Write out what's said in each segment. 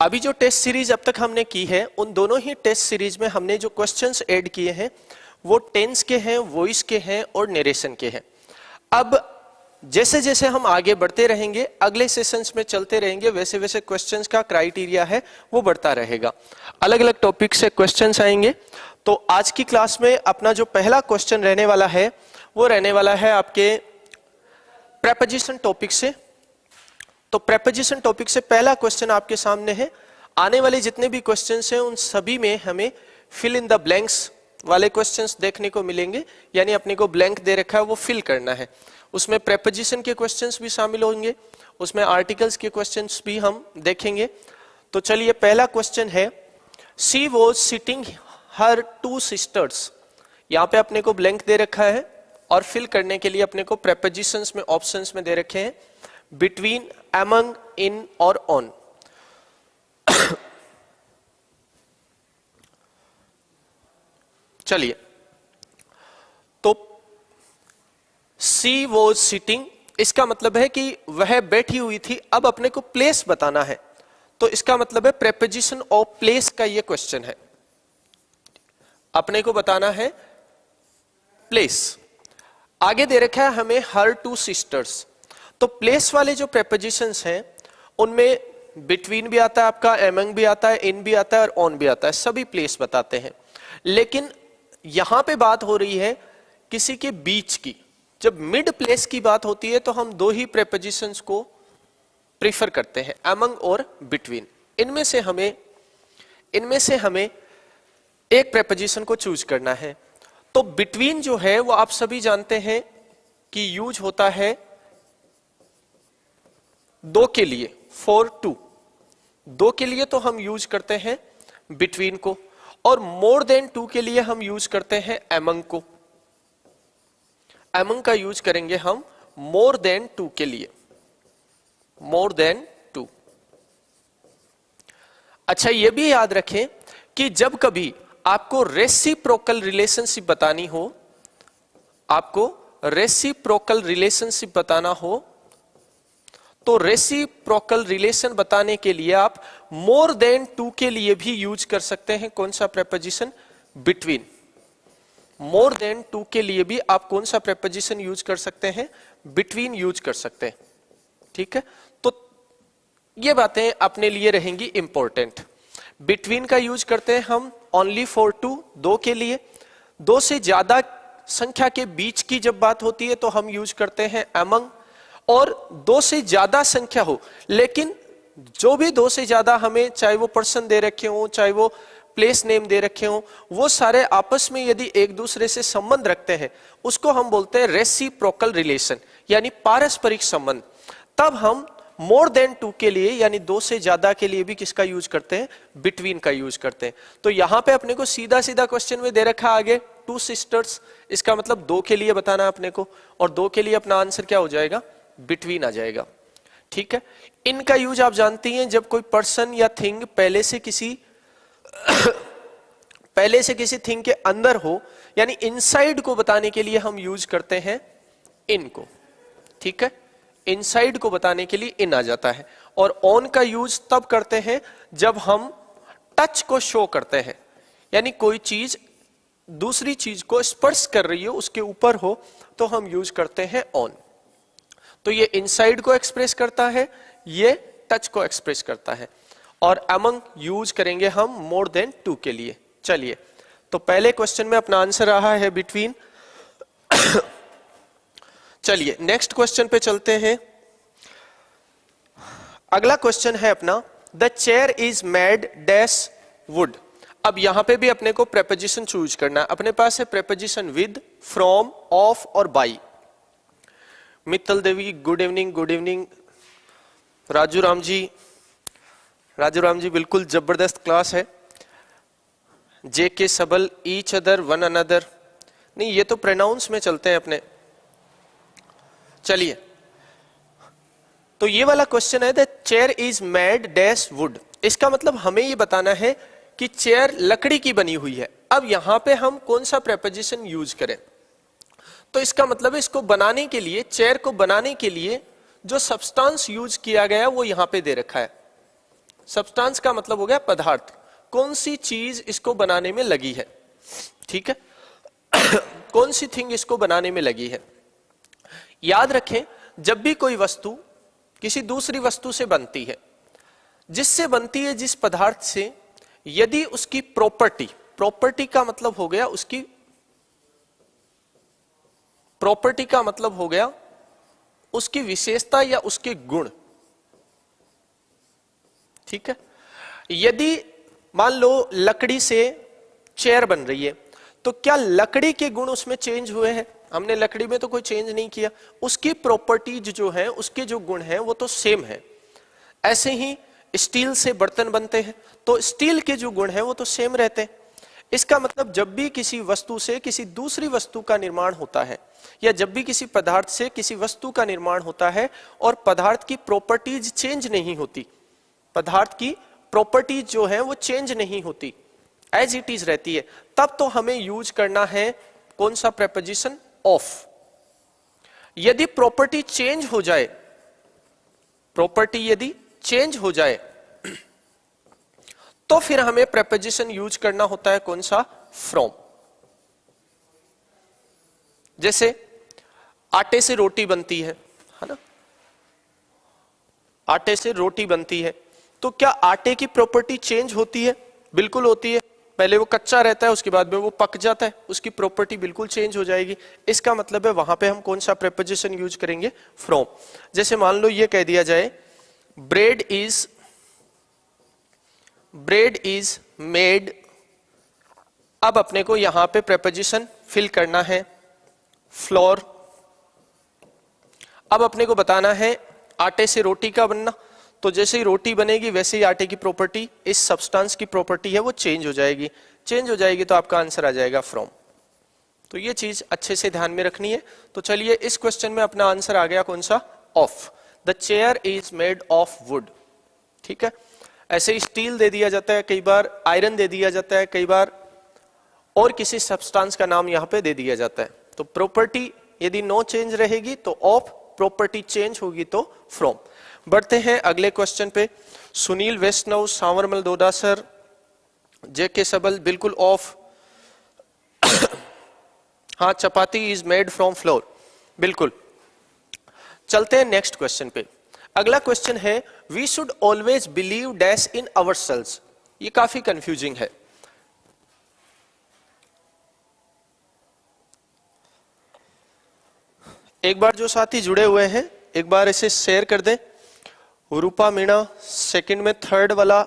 अभी जो test series अब तक हमने की है, उन दोनों ही टेस्ट सीरीज में हमने जो क्वेश्चंस ऐड किए हैं वो टेंस के हैं, वॉइस के हैं और नरेशन के हैं। अब जैसे जैसे हम आगे बढ़ते रहेंगे, अगले सेशंस में चलते रहेंगे, वैसे वैसे क्वेश्चंस का क्राइटेरिया है वो बढ़ता रहेगा। अलग अलग टॉपिक से क्वेश्चंस आएंगे। तो आज की क्लास में अपना जो पहला क्वेश्चन रहने वाला है वो रहने वाला है आपके प्रेपोजिशन टॉपिक से। तो प्रेपोजिशन टॉपिक से पहला क्वेश्चन आपके सामने है। आने वाले जितने भी क्वेश्चंस हैं उन सभी में हमें फिल इन द ब्लैंक्स वाले क्वेश्चंस देखने को मिलेंगे, यानी अपने को ब्लैंक दे रखा है वो फिल करना है। उसमें प्रेपोजिशन के क्वेश्चंस भी शामिल होंगे, उसमें आर्टिकल्स के क्वेश्चंस भी हम देखेंगे। तो चलिए पहला क्वेश्चन है, she was sitting her two sisters. यहाँ पे अपने को ब्लैंक दे रखा है और फिल करने के लिए अपने को प्रेपोजिशंस में ऑप्शंस में दे रखे हैं बिटवीन, अमंग, इन और ऑन। चलिए, तो सी वॉज सिटिंग, इसका मतलब है कि वह बैठी हुई थी। अब अपने को प्लेस बताना है, तो इसका मतलब है प्रेपोजिशन ऑफ प्लेस का ये क्वेश्चन है। अपने को बताना है प्लेस। आगे दे रखा है हमें हर टू सिस्टर्स। तो प्लेस वाले जो प्रेपोजिशंस हैं उनमें बिटवीन भी आता है आपका, एमंग भी आता है, इन भी आता है और ऑन भी आता है, सभी प्लेस बताते हैं। लेकिन यहां पे बात हो रही है किसी के बीच की। जब मिड प्लेस की बात होती है तो हम दो ही प्रेपोजिशंस को प्रीफर करते हैं, अमंग और बिटवीन। इनमें से हमें एक प्रेपोजिशन को चूज करना है। तो बिटवीन जो है वो आप सभी जानते हैं कि यूज होता है दो के लिए, फॉर टू। दो के लिए तो हम यूज करते हैं बिटवीन को, और मोर देन टू के लिए हम यूज करते हैं अमंग को। अमंग का यूज करेंगे हम मोर देन टू के लिए, मोर देन टू। अच्छा, यह भी याद रखें कि जब कभी आपको रेसिप्रोकल रिलेशनशिप बतानी हो, आपको रेसिप्रोकल रिलेशनशिप बताना हो, तो रेसिप्रोकल रिलेशन बताने के लिए आप मोर देन टू के लिए भी यूज कर सकते हैं। कौन सा preposition? Between. More than two के लिए भी आप कौन सा प्रेपोजिशन यूज कर सकते हैं? बिटवीन यूज कर सकते हैं। ठीक है, तो ये बातें अपने लिए रहेंगी इंपॉर्टेंट। बिटवीन का यूज करते हैं हम ओनली फॉर टू, दो के लिए। दो से ज्यादा संख्या के बीच की जब बात होती है तो हम यूज करते हैं अमंग। और दो से ज्यादा संख्या हो, लेकिन जो भी दो से ज्यादा हमें, चाहे वो पर्सन दे रखे हो, चाहे वो प्लेस नेम दे रखे हो, वो सारे आपस में यदि एक दूसरे से संबंध रखते हैं उसको हम बोलते हैं रेसिप्रोकल रिलेशन, यानी पारस्परिक संबंध। तब हम मोर देन टू के लिए, यानी दो से ज्यादा के लिए भी किसका यूज करते हैं? बिटवीन का यूज करते हैं। तो यहां पे अपने को सीधा सीधा क्वेश्चन में दे रखा आगे टू सिस्टर्स, इसका मतलब दो के लिए बताना अपने को, और दो के लिए अपना आंसर क्या हो जाएगा? बिटवीन आ जाएगा। ठीक है, इनका यूज आप जानती हैं जब कोई पर्सन या थिंग पहले से किसी थिंग के अंदर हो, यानी इनसाइड को बताने के लिए हम यूज करते हैं इन को। ठीक है, इनसाइड को बताने के लिए इन आ जाता है। और ऑन का यूज तब करते हैं जब हम टच को शो करते हैं, यानी कोई चीज दूसरी चीज को स्पर्श कर रही हो, उसके ऊपर हो, तो हम यूज करते हैं ऑन। तो ये इनसाइड को एक्सप्रेस करता है, ये टच को एक्सप्रेस करता है। और अमंग यूज करेंगे हम मोर देन टू के लिए। चलिए, तो पहले क्वेश्चन में अपना आंसर रहा है बिटवीन। चलिए नेक्स्ट क्वेश्चन पे चलते हैं। अगला क्वेश्चन है अपना, the chair is made dash would. अब यहां पे भी अपने को प्रेपोजिशन चूज करना है। अपने पास है प्रेपोजिशन विद, फ्रॉम, ऑफ और by. Mittal Devi good evening. Good evening Raju Ram ji बिल्कुल जबरदस्त क्लास है। जे के सबल, ईच अदर, वन अनदर, नहीं ये तो प्रोनाउंस में चलते हैं अपने। चलिए, तो ये वाला क्वेश्चन है, the chair is made dash would. इसका मतलब हमें ये बताना है कि चेयर लकड़ी की बनी हुई है। अब यहां पे हम कौन सा प्रेपोजिशन यूज करें? तो इसका मतलब है इसको बनाने के लिए, चेयर को बनाने के लिए जो सब्सटेंस यूज किया गया वो यहां पे दे रखा है। सब्सटेंस का मतलब हो गया पदार्थ, कौन सी चीज इसको बनाने में लगी है, ठीक है कौन सी थिंग इसको बनाने में लगी है। याद रखें, जब भी कोई वस्तु किसी दूसरी वस्तु से बनती है, जिससे बनती है जिस पदार्थ से, यदि उसकी प्रॉपर्टी, प्रॉपर्टी का मतलब हो गया उसकी, प्रॉपर्टी का मतलब हो गया उसकी विशेषता या उसके गुण, ठीक है। यदि मान लो लकड़ी से चेयर बन रही है, तो क्या लकड़ी के गुण उसमें चेंज हुए हैं? हमने लकड़ी में तो कोई चेंज नहीं किया, उसकी प्रॉपर्टीज जो है, उसके जो गुण हैं वो तो सेम है। ऐसे ही स्टील से बर्तन बनते हैं, तो स्टील के जो गुण हैं वो तो सेम रहते हैं। इसका मतलब जब भी किसी वस्तु से किसी दूसरी वस्तु का निर्माण होता है, या जब भी किसी पदार्थ से किसी वस्तु का निर्माण होता है और पदार्थ की प्रॉपर्टीज चेंज नहीं होती, पदार्थ की प्रॉपर्टीज जो है वो चेंज नहीं होती, एज इट इज रहती है, तब तो हमें यूज करना है कौन सा प्रेपोजिशन? ऑफ। यदि प्रॉपर्टी चेंज हो जाए, प्रॉपर्टी यदि चेंज हो जाए, तो फिर हमें प्रेपोजिशन यूज करना होता है कौन सा? फ्रॉम। जैसे आटे से रोटी बनती है ना, आटे से रोटी बनती है, तो क्या आटे की प्रॉपर्टी चेंज होती है? बिल्कुल होती है। पहले वो कच्चा रहता है, उसके बाद में वो पक जाता है, उसकी प्रॉपर्टी बिल्कुल चेंज हो जाएगी। इसका मतलब है वहां पे हम कौन सा प्रेपोजिशन यूज करेंगे? फ्रॉम। जैसे मान लो ये कह दिया जाए ब्रेड इज मेड, अब अपने को यहां पे प्रेपोजिशन फिल करना है फ्लोर। अब अपने को बताना है आटे से रोटी का बनना, तो जैसे ही रोटी बनेगी वैसे ही आटे की प्रॉपर्टी, इस सब्सटेंस की प्रॉपर्टी है वो चेंज हो जाएगी। चेंज हो जाएगी तो आपका आंसर आ जाएगा फ्रॉम। तो ये चीज अच्छे से ध्यान में रखनी है। तो चलिए इस क्वेश्चन में अपना आंसर आ गया कौन सा? Of. The chair is made of would, ठीक है। ऐसे ही स्टील दे दिया जाता है, कई बार आयरन दे दिया जाता है, कई बार और किसी सब्सटेंस का नाम यहां पे दे दिया जाता है। तो प्रॉपर्टी यदि नो चेंज रहेगी तो ऑफ, प्रॉपर्टी चेंज होगी तो फ्रॉम। बढ़ते हैं अगले क्वेश्चन पे। सुनील वैष्णव, सांवरमल दोदा सर, जेके सबल, बिल्कुल ऑफ। हाँ, chapati is made from flour, बिल्कुल। चलते हैं नेक्स्ट क्वेश्चन पे। अगला क्वेश्चन है we should always believe dash in ourselves. ये काफी कंफ्यूजिंग है। एक बार जो साथी जुड़े हुए हैं एक बार इसे शेयर कर दें। रूपा मीणा, सेकंड में थर्ड वाला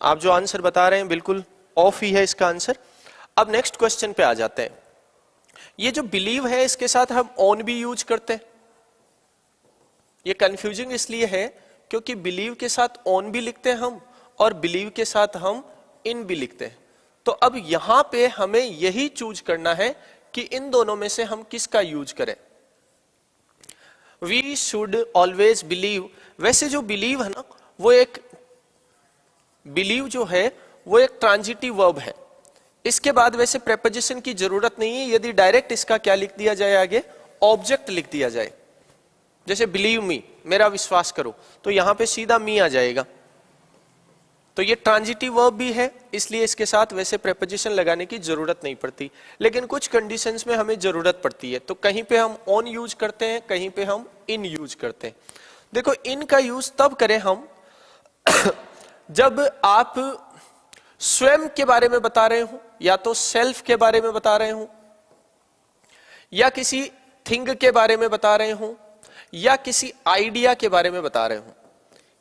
आप जो आंसर बता रहे हैं बिल्कुल ऑफ ही है इसका आंसर। अब नेक्स्ट क्वेश्चन पे आ जाते हैं। ये जो बिलीव है इसके साथ हम ऑन भी यूज करते हैं। ये कंफ्यूजिंग इसलिए है क्योंकि बिलीव के साथ ऑन भी लिखते हैं हम, और बिलीव के साथ हम इन भी लिखते हैं। तो अब यहां पे हमें यही चूज करना है कि इन दोनों में से हम किसका यूज करें। वी शुड ऑलवेज बिलीव, वैसे जो बिलीव है ना, वो एक बिलीव जो है वो एक ट्रांजिटिव वर्ब है। इसके बाद वैसे प्रेपोजिशन की जरूरत नहीं है। यदि डायरेक्ट इसका क्या लिख दिया जाए, आगे ऑब्जेक्ट लिख दिया जाए, जैसे बिलीव मी, मेरा विश्वास करो, तो यहां पे सीधा मी आ जाएगा। तो ये ट्रांजिटिव वर्ब भी है, इसलिए इसके साथ वैसे प्रेपोजिशन लगाने की जरूरत नहीं पड़ती। लेकिन कुछ कंडीशंस में हमें जरूरत पड़ती है। तो कहीं पे हम ऑन यूज करते हैं, कहीं पे हम इन यूज करते हैं। देखो, इन का यूज तब करें हम जब आप स्वयं के बारे में बता रहे हो, या तो सेल्फ के बारे में बता रहे हो, या किसी थिंग के बारे में बता रहे हो, या किसी आइडिया के बारे में बता रहे हो।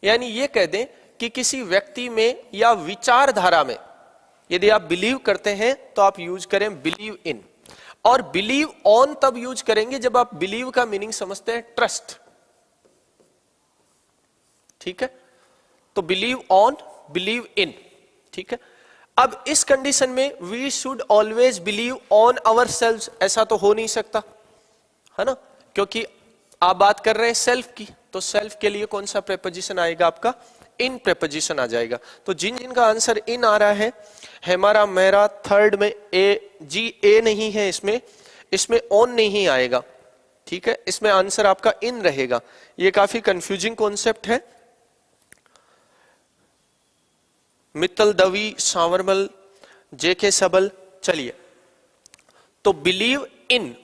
यानी ये कह दें कि किसी व्यक्ति में या विचारधारा में यदि आप बिलीव करते हैं तो आप यूज करें बिलीव इन। और बिलीव ऑन तब यूज करेंगे जब आप बिलीव का मीनिंग समझते हैं ट्रस्ट, ठीक है। तो बिलीव ऑन, बिलीव इन, ठीक है। अब इस कंडीशन में we should always believe on ourselves, ऐसा तो हो नहीं सकता, है ना, क्योंकि आप बात कर रहे हैं सेल्फ की। तो सेल्फ के लिए कौन सा प्रेपोजिशन आएगा? आपका इन प्रेपोजिशन आ जाएगा। तो जिन जिन का आंसर इन आ रहा है, हमारा मेरा थर्ड में ए जी, ए नहीं है इसमें ऑन नहीं आएगा, ठीक है। इसमें आंसर आपका इन रहेगा। ये काफी कंफ्यूजिंग कॉन्सेप्ट है। मित्तल दवी, सांवरमल, जेके सबल। चलिए, तो बिलीव इन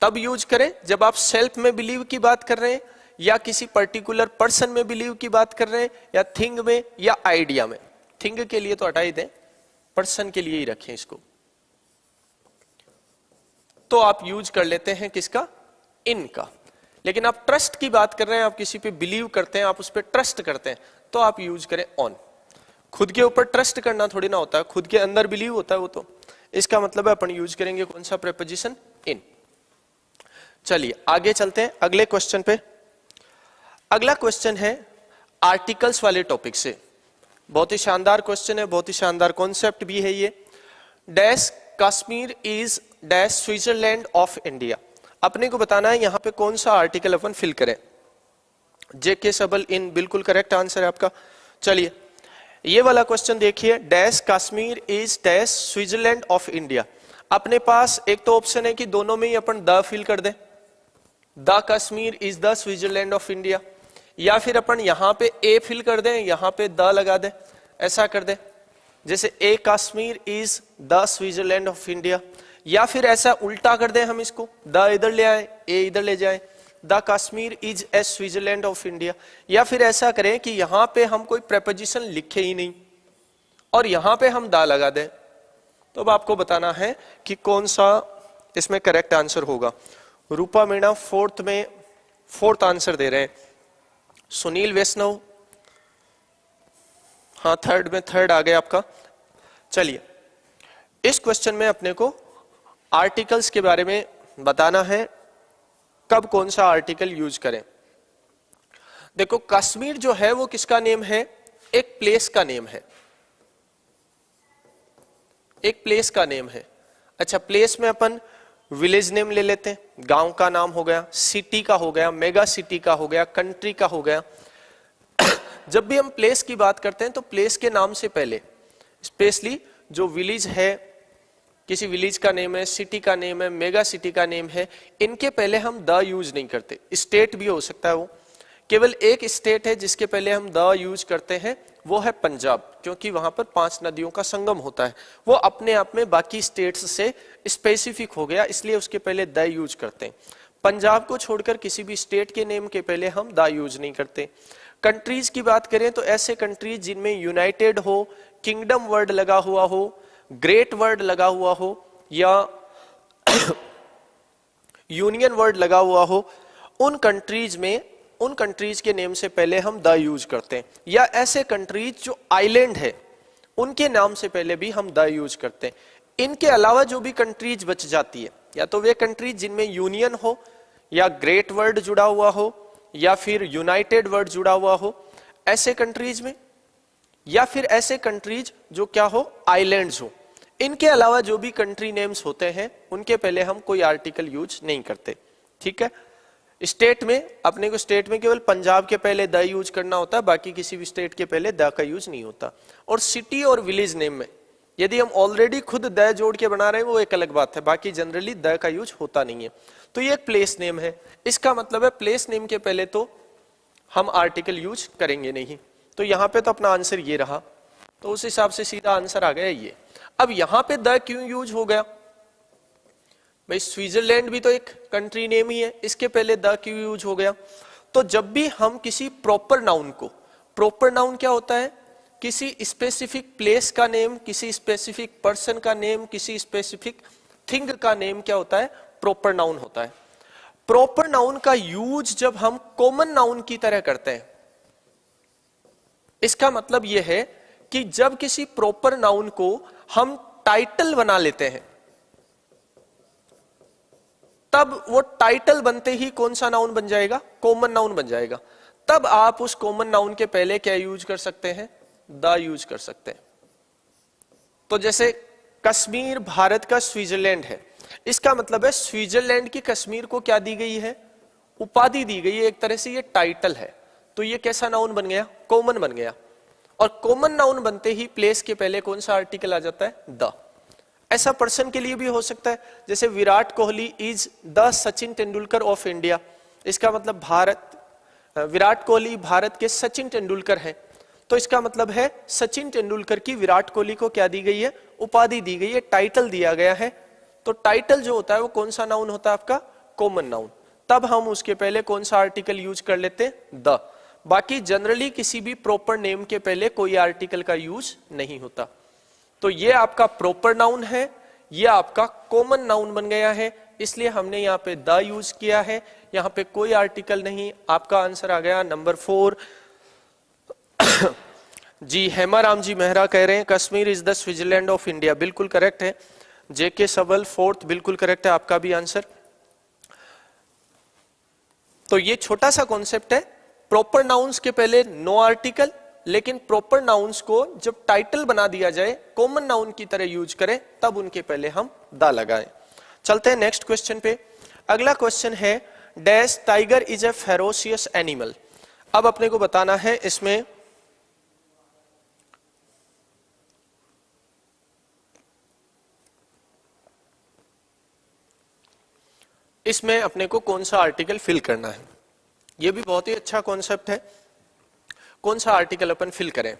तब यूज करें जब आप सेल्फ में बिलीव की बात कर रहे हैं, या किसी पर्टिकुलर पर्सन में बिलीव की बात कर रहे हैं, या थिंग में, या आइडिया में। थिंग के लिए तो हटा ही दें, पर्सन के लिए ही रखें इसको। तो आप यूज कर लेते हैं किसका? इन का। लेकिन आप ट्रस्ट की बात कर रहे हैं, आप किसी पे बिलीव करते हैं, आप उस पर ट्रस्ट करते हैं, तो आप यूज करें ऑन। खुद के ऊपर ट्रस्ट करना थोड़ी ना होता है, खुद के अंदर बिलीव होता है वो तो। इसका मतलब है अपन यूज करेंगे कौन सा प्रीपोजिशन? इन। चलिए आगे चलते हैं अगले क्वेश्चन पे। अगला क्वेश्चन है आर्टिकल्स वाले टॉपिक से। बहुत ही शानदार क्वेश्चन है, बहुत ही शानदार कॉन्सेप्ट भी है ये। Dash Kashmir is dash Switzerland of India. अपने को बताना है यहां पे कौन सा आर्टिकल अपन फिल करें। जेके सबल इन, बिल्कुल करेक्ट आंसर है आपका। चलिए ये वाला क्वेश्चन देखिए, dash Kashmir is dash Switzerland of India. अपने पास एक तो ऑप्शन है कि दोनों में ही अपन द फिल कर दें, the Kashmir is the Switzerland of India, या फिर अपन यहां पे ए फिल कर दें, यहां पे द लगा दें, ऐसा कर दें जैसे A Kashmir is the Switzerland of India, या फिर ऐसा उल्टा कर दें हम इसको, द इधर ले आए, ए इधर ले जाए, the Kashmir is a Switzerland of India, या फिर ऐसा करें कि यहां पे हम कोई प्रेपोजिशन लिखे ही नहीं और यहां पे हम द लगा दें। तो अब आपको बताना है कि कौन सा इसमें करेक्ट आंसर होगा। रूपा मीणा फोर्थ आंसर दे रहे हैं। सुनील वैष्णव, हाँ थर्ड में थर्ड आ गया आपका। चलिए इस क्वेश्चन में अपने को आर्टिकल्स के बारे में बताना है, कब कौन सा आर्टिकल यूज करें। देखो कश्मीर जो है वो किसका नेम है? एक प्लेस का नेम है, एक प्लेस का नेम है। अच्छा प्लेस में अपन विलेज नेम ले लेते हैं, गांव का नाम हो गया, सिटी का हो गया, मेगा सिटी का हो गया, कंट्री का हो गया। जब भी हम प्लेस की बात करते हैं तो प्लेस के नाम से पहले स्पेशली जो विलेज है, किसी विलेज का नेम है, सिटी का नेम है, मेगा सिटी का नेम है, इनके पहले हम द यूज नहीं करते। स्टेट भी हो सकता है वो, केवल एक स्टेट है जिसके पहले हम द यूज करते हैं, वो है पंजाब, क्योंकि वहां पर 5 नदियों का संगम होता है। वो अपने आप में बाकी स्टेट्स से स्पेसिफिक हो गया, इसलिए उसके पहले द यूज करते हैं। पंजाब को छोड़कर किसी भी स्टेट के नेम के पहले हम द यूज नहीं करते। कंट्रीज की बात करें तो ऐसे कंट्रीज जिनमें यूनाइटेड हो, किंगडम वर्ड लगा हुआ हो, ग्रेट वर्ड लगा हुआ हो, या यूनियन वर्ड लगा हुआ हो, उन कंट्रीज के नेम से पहले हम द यूज करते हैं। या ऐसे कंट्रीज जो आइलैंड है उनके नाम से पहले भी हम द यूज करते हैं। इनके अलावा जो भी कंट्रीज बच जाती है, या तो वे कंट्रीज जिनमें यूनियन हो, या ग्रेट वर्ड जुड़ा हुआ हो, या फिर यूनाइटेड वर्ड जुड़ा हुआ हो ऐसे कंट्रीज में, या फिर ऐसे कंट्रीज जो क्या हो, आइलैंड्स हो। इनके अलावा जो भी कंट्री नेम्स होते हैं उनके पहले हम कोई आर्टिकल यूज नहीं करते। ठीक है। स्टेट में अपने को स्टेट में केवल पंजाब के पहले द यूज करना होता है, बाकी किसी भी स्टेट के पहले द का यूज नहीं होता। और सिटी और विलेज नेम में यदि हम ऑलरेडी खुद द जोड़ के बना रहे हैं वो एक अलग बात है, बाकी जनरली द का यूज होता नहीं है। तो ये एक प्लेस नेम है, इसका मतलब है प्लेस नेम के पहले तो हम आर्टिकल यूज करेंगे नहीं। तो यहां पे तो अपना आंसर ये रहा, तो उस हिसाब से सीधा आंसर आ गया ये। अब यहां पे द क्यों यूज हो गया भाई? स्विट्जरलैंड भी तो एक कंट्री नेम ही है, इसके पहले द क्यों यूज हो गया? तो जब भी हम किसी प्रॉपर नाउन को, प्रॉपर नाउन क्या होता है? किसी स्पेसिफिक प्लेस का नेम, किसी स्पेसिफिक पर्सन का नेम, किसी स्पेसिफिक थिंग का नेम क्या होता है? प्रॉपर नाउन होता है। प्रॉपर नाउन का यूज जब हम कॉमन नाउन की तरह करते हैं, इसका मतलब यह है कि जब किसी प्रॉपर नाउन को हम टाइटल बना लेते हैं, तब वो टाइटल बनते ही कौन सा नाउन बन जाएगा? कॉमन नाउन बन जाएगा। तब आप उस कॉमन नाउन के पहले क्या यूज कर सकते हैं? द यूज कर सकते हैं। तो जैसे कश्मीर भारत का स्विट्जरलैंड है, इसका मतलब है स्विट्जरलैंड की कश्मीर को क्या दी गई है? उपाधि दी गई है, एक तरह से ये टाइटल है। तो ये कैसा नाउन बन गया? कॉमन बन गया। और कॉमन नाउन बनते ही प्लेस के पहले कौन सा आर्टिकल आ जाता है? द। ऐसा पर्सन के लिए भी हो सकता है, जैसे Virat Kohli is the Sachin Tendulkar of India. इसका मतलब विराट कोहली भारत के सचिन तेंदुलकर हैं। तो इसका मतलब है सचिन तेंदुलकर की विराट कोहली को क्या दी गई है, उपाधि दी गई है, टाइटल दिया गया है। तो टाइटल जो होता है वो कौन सा नाउन होता है आपका, कॉमन नाउन। तब हम उसके पहले कौन सा आर्टिकल यूज कर लेते, द। बाकी जनरली किसी भी प्रॉपर नेम के पहले कोई आर्टिकल का यूज नहीं होता। तो ये आपका प्रॉपर नाउन है, ये आपका कॉमन नाउन बन गया है, इसलिए हमने यहाँ पे द यूज किया है, यहाँ पे कोई आर्टिकल नहीं। आपका आंसर आ गया नंबर 4। जी हेमाराम जी मेहरा कह रहे हैं Kashmir is the Switzerland of India, बिल्कुल करेक्ट है। जेके सबल 4th बिल्कुल करेक्ट है आपका भी आंसर। तो ये छोटा सा कॉन्सेप्ट है, प्रॉपर नाउन्स के पहले नो आर्टिकल, लेकिन प्रॉपर नाउन्स को जब टाइटल बना दिया जाए कॉमन नाउन की तरह यूज करें तब उनके पहले हम द लगाएं। चलते हैं नेक्स्ट क्वेश्चन पे। अगला क्वेश्चन है dash tiger is a ferocious animal. अब अपने को बताना है इसमें अपने को कौन सा आर्टिकल फिल करना है। यह भी बहुत ही अच्छा कॉन्सेप्ट है, कौन सा आर्टिकल अपन फिल करें।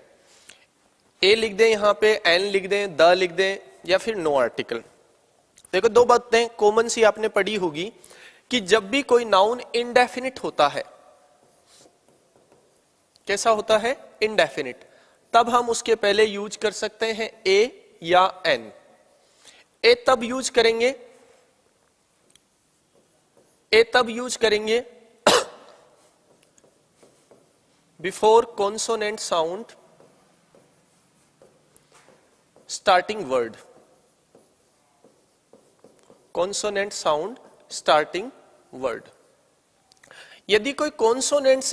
ए लिख दें यहां पे, एन लिख दें, द लिख दें, या फिर नो आर्टिकल। देखो दो बातें कॉमन सी आपने पढ़ी होगी कि जब भी कोई नाउन इनडेफिनिट होता है, कैसा होता है, इनडेफिनिट, तब हम उसके पहले यूज कर सकते हैं ए या एन। ए तब यूज करेंगे before consonant sound starting word, consonant sound starting word. यदि कोई कॉन्सोनेंट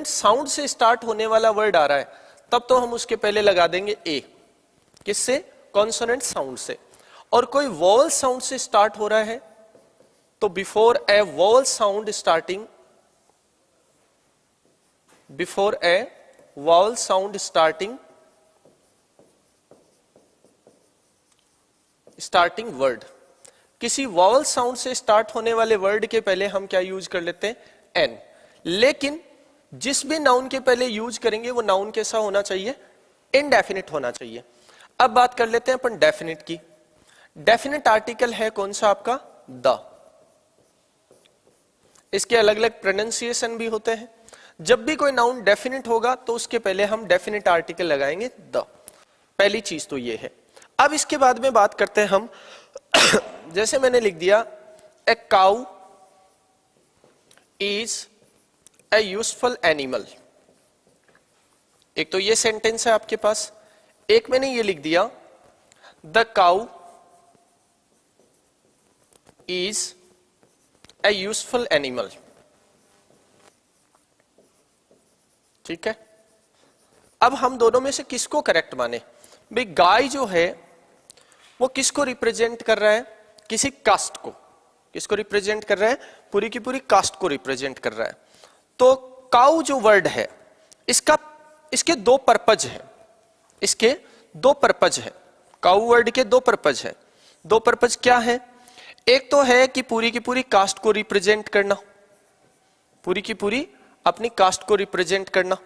साउंड से स्टार्ट होने वाला वर्ड आ रहा है तब तो हम उसके पहले लगा देंगे ए, किससे, कॉन्सोनेंट साउंड से। और कोई वॉवल साउंड से स्टार्ट हो रहा है तो before a vowel sound starting starting word, किसी वॉवल साउंड से स्टार्ट होने वाले वर्ड के पहले हम क्या यूज कर लेते हैं, एन। लेकिन जिस भी नाउन के पहले यूज करेंगे वो नाउन कैसा होना चाहिए, इनडेफिनिट होना चाहिए। अब बात कर लेते हैं अपन डेफिनिट की। डेफिनिट आर्टिकल है कौन सा आपका, द। इसके अलग अलग प्रोनाउंसिएशन भी होते हैं। जब भी कोई नाउन डेफिनिट होगा तो उसके पहले हम डेफिनिट आर्टिकल लगाएंगे द। पहली चीज तो ये है। अब इसके बाद में बात करते हैं हम जैसे मैंने लिख दिया a cow is a useful animal. एक तो ये सेंटेंस है आपके पास, एक मैंने ये लिख दिया the cow is a useful animal. ठीक है, अब हम दोनों में से किसको करेक्ट माने। भाई गाय जो है वो किसको रिप्रेजेंट कर रहा है, किसी कास्ट को। किसको रिप्रेजेंट कर रहा है, पूरी की पूरी कास्ट को रिप्रेजेंट कर रहा है। तो काउ जो वर्ड है इसके दो पर्पज है, इसके दो पर्पज है। काउ वर्ड के दो पर्पज है। दो पर्पज क्या है, एक तो है कि पूरी की पूरी कास्ट को रिप्रेजेंट करना, पूरी की पूरी अपनी कास्ट को रिप्रेजेंट करना,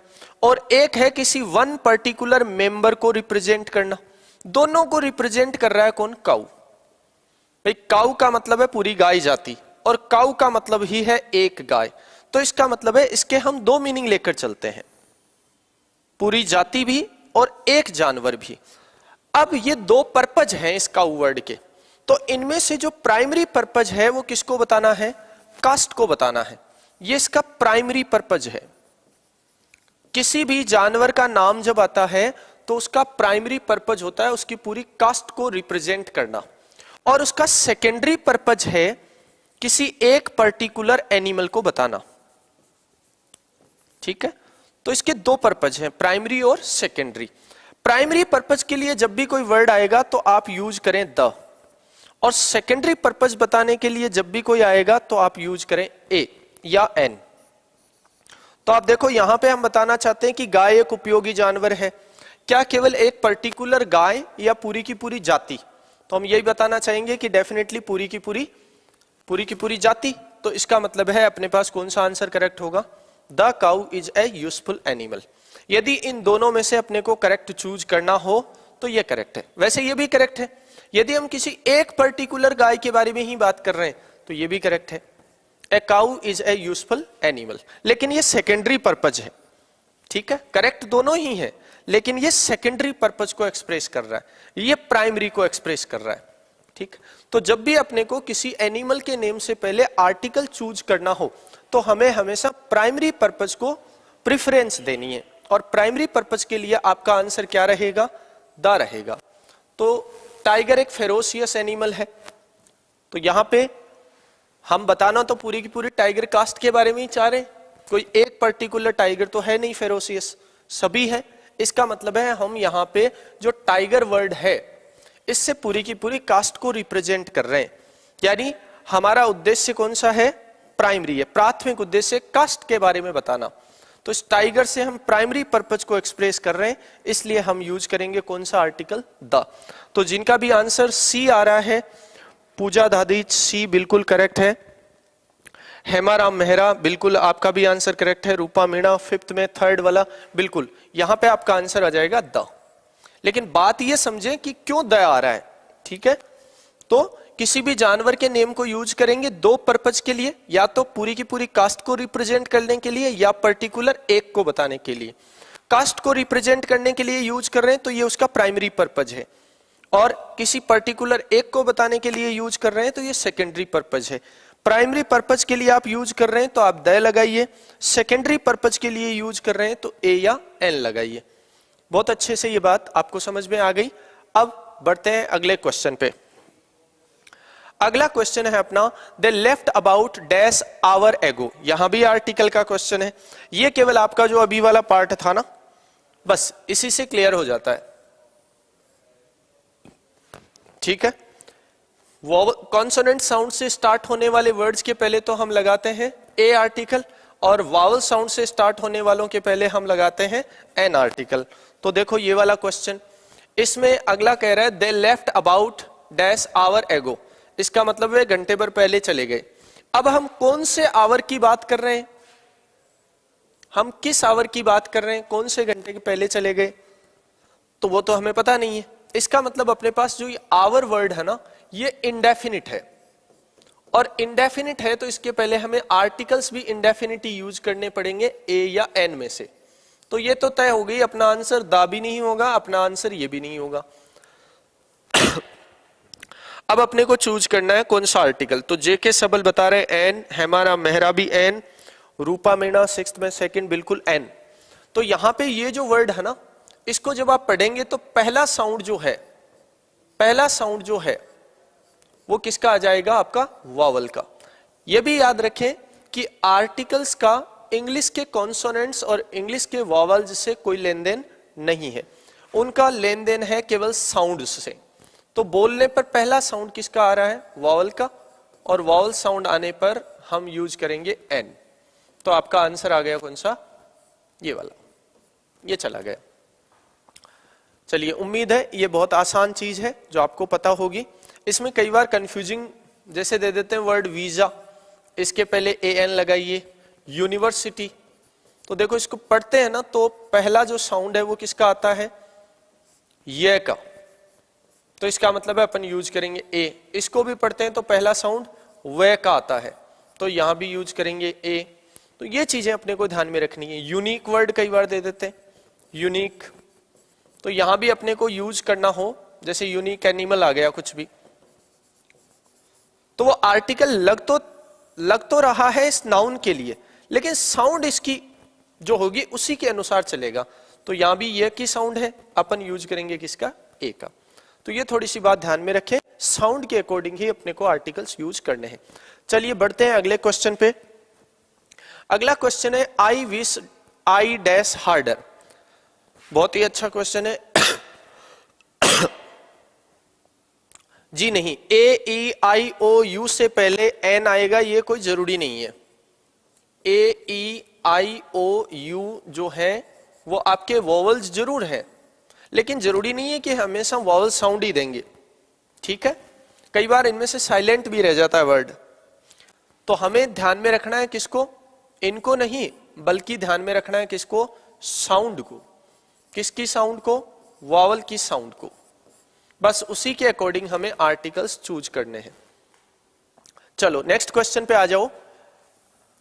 और एक है किसी वन पर्टिकुलर मेंबर को रिप्रेजेंट करना। दोनों को रिप्रेजेंट कर रहा है कौन, काउ। भाई काउ का मतलब है पूरी गाय जाति, और काउ का मतलब ही है एक गाय। तो इसका मतलब है इसके हम दो मीनिंग लेकर चलते हैं, पूरी जाति भी और एक जानवर भी। अब ये दो पर्पज हैं इस काउ वर्ड के, तो इनमें से जो प्राइमरी पर्पज है वो किसको बताना है, कास्ट को बताना है। ये इसका प्राइमरी पर्पज है। किसी भी जानवर का नाम जब आता है तो उसका प्राइमरी पर्पज होता है उसकी पूरी कास्ट को रिप्रेजेंट करना, और उसका सेकेंडरी पर्पज है किसी एक पर्टिकुलर एनिमल को बताना। ठीक है, तो इसके दो पर्पज हैं, प्राइमरी और सेकेंडरी। प्राइमरी पर्पज के लिए जब भी कोई वर्ड आएगा तो आप यूज करें द, और सेकेंडरी पर्पज बताने के लिए जब भी कोई आएगा तो आप यूज करें ए या एन। तो आप देखो यहां पे हम बताना चाहते हैं कि गाय एक उपयोगी जानवर है। क्या केवल एक पर्टिकुलर गाय या पूरी की पूरी जाति, तो हम यही बताना चाहेंगे कि डेफिनेटली पूरी की पूरी जाति। तो इसका मतलब है अपने पास कौन सा आंसर करेक्ट होगा, the cow is a useful animal. यदि इन दोनों में से अपने को करेक्ट चूज करना हो तो ये करेक्ट है। वैसे ये भी करेक्ट है। यदि हम किसी एक पर्टिकुलर गाय के बारे में ही बात कर रहे हैं तो ये भी करेक्ट है, a cow is a useful animal. लेकिन ये सेकेंडरी पर्पज है, ठीक है, करेक्ट दोनों ही है, लेकिन ये सेकेंडरी पर्पज को एक्सप्रेस कर रहा है, ये प्राइमरी को एक्सप्रेस कर रहा है, ठीक। तो जब भी अपने को किसी एनिमल के नेम से पहले आर्टिकल चूज करना हो तो हमें हमेशा प्राइमरी पर्पज को प्रेफरेंस देनी है, और प्राइमरी पर्पज के लिए आपका आंसर क्या रहेगा, द रहेगा। तो टाइगर एक फेरोसियस एनिमल है, तो यहां पे हम बताना तो पूरी की पूरी टाइगर कास्ट के बारे में ही चाह रहे हैं, कोई एक पर्टिकुलर टाइगर तो है नहीं फेरोसियस, सभी है। इसका मतलब है हम यहाँ पे जो टाइगर वर्ड है इससे पूरी की पूरी कास्ट को रिप्रेजेंट कर रहे हैं, यानी हमारा उद्देश्य कौन सा है, प्राइमरी है, प्राथमिक उद्देश्य कास्ट के बारे में बताना। तो इस टाइगर से हम प्राइमरी पर्पज को एक्सप्रेस कर रहे हैं, इसलिए हम यूज करेंगे कौन सा आर्टिकल, द। तो जिनका भी आंसर सी आ रहा है, पूजा दादी सी बिल्कुल करेक्ट है, हेमा राम मेहरा बिल्कुल आपका भी आंसर करेक्ट है, रूपा मीणा फिफ्थ में थर्ड वाला बिल्कुल, यहां पे आपका आंसर आ जाएगा द। लेकिन बात ये समझें कि क्यों द आ रहा है, ठीक है। तो किसी भी जानवर के नेम को यूज करेंगे दो पर्पज के लिए, या तो पूरी की पूरी कास्ट को रिप्रेजेंट करने के लिए या पर्टिकुलर एक को बताने के लिए। कास्ट को रिप्रेजेंट करने के लिए यूज कर रहे हैं तो ये उसका प्राइमरी पर्पज है, और किसी पर्टिकुलर एक को बताने के लिए यूज कर रहे हैं तो ये सेकेंडरी पर्पज है। प्राइमरी पर्पज के लिए आप यूज कर रहे हैं तो आप द लगाइए, सेकेंडरी पर्पज के लिए यूज कर रहे हैं तो ए या एन लगाइए। बहुत अच्छे से ये बात आपको समझ में आ गई। अब बढ़ते हैं अगले क्वेश्चन पे। अगला क्वेश्चन है अपना, they left about dash our एगो। यहां भी आर्टिकल का क्वेश्चन है, ये केवल आपका जो अभी वाला पार्ट था ना, बस इसी से क्लियर हो जाता है, ठीक है। कॉन्सोनेंट साउंड से स्टार्ट होने वाले वर्ड्स के पहले तो हम लगाते हैं ए आर्टिकल, और वावल साउंड से स्टार्ट होने वालों के पहले हम लगाते हैं एन आर्टिकल। तो देखो ये वाला क्वेश्चन, इसमें अगला कह रहा है they left about dash our एगो, इसका मतलब वे घंटे भर पहले चले गए। अब हम कौन से आवर की बात कर रहे हैं, हम किस आवर की बात कर रहे हैं, कौन से घंटे के पहले चले गए, तो वो तो हमें पता नहीं है। इसका मतलब अपने पास जो ये आवर वर्ड है ना, ये इंडेफिनिट है, और इंडेफिनिट है तो इसके पहले हमें आर्टिकल्स भी इंडेफिनिट यूज करने पड़ेंगे ए या एन में से। तो ये तो तय हो गई, अपना आंसर दा भी नहीं होगा, अपना आंसर ये भी नहीं होगा। अब अपने को चूज करना है कौन सा आर्टिकल। तो जेके सबल बता रहे एन, हेमारा मेहरा भी एन, रूपा मीणा सिक्स्थ में सेकंड बिल्कुल एन। तो यहां पे ये जो वर्ड है ना, इसको जब आप पढ़ेंगे तो पहला साउंड जो है, पहला साउंड जो है वो किसका आ जाएगा, आपका वावल का। ये भी याद रखें कि आर्टिकल्स का इंग्लिश के कॉन्सोनेंट्स और इंग्लिश के वावल्स से कोई लेन देन नहीं है, उनका लेन देन है केवल साउंड से। तो बोलने पर पहला साउंड किसका आ रहा है, वावल का, और वावल साउंड आने पर हम यूज करेंगे एन। तो आपका आंसर आ गया कौन सा, ये वाला, ये चला गया। चलिए, उम्मीद है ये बहुत आसान चीज है जो आपको पता होगी। इसमें कई बार कंफ्यूजिंग जैसे दे देते हैं वर्ड वीजा, इसके पहले ए एन लगाइए, यूनिवर्सिटी। तो देखो इसको पढ़ते हैं ना, तो पहला जो साउंड है वो किसका आता है, ये का, तो इसका मतलब है अपन यूज करेंगे ए। इसको भी पढ़ते हैं तो पहला साउंड वे का आता है, तो यहां भी यूज करेंगे ए। तो ये चीजें अपने को ध्यान में रखनी है। यूनिक वर्ड कई बार दे देते हैं, यूनिक, तो यहां भी अपने को यूज करना हो, जैसे यूनिक एनिमल आ गया कुछ भी, तो वो आर्टिकल लग तो रहा है इस नाउन के लिए, लेकिन साउंड इसकी जो होगी उसी के अनुसार चलेगा। तो यहां भी ये की साउंड है, अपन यूज करेंगे किसका, ए का। तो ये थोड़ी सी बात ध्यान में रखें, साउंड के अकॉर्डिंग ही अपने को आर्टिकल्स यूज करने हैं। चलिए बढ़ते हैं अगले क्वेश्चन पे। अगला क्वेश्चन है I wish I dash harder. बहुत ही अच्छा क्वेश्चन है। जी नहीं, ए ई आई ओ यू से पहले एन आएगा, ये कोई जरूरी नहीं है। ए ई आई ओ यू जो है वो आपके वोवल्स जरूर है, लेकिन जरूरी नहीं है कि हमेशा वोवल साउंड ही देंगे, ठीक है। कई बार इनमें से साइलेंट भी रह जाता है वर्ड, तो हमें ध्यान में रखना है किसको, इनको नहीं, बल्कि ध्यान में रखना है किसको, साउंड को। किसकी साउंड को, वॉवल की साउंड को। बस उसी के अकॉर्डिंग हमें आर्टिकल्स चूज करने हैं। चलो नेक्स्ट क्वेश्चन पे आ जाओ।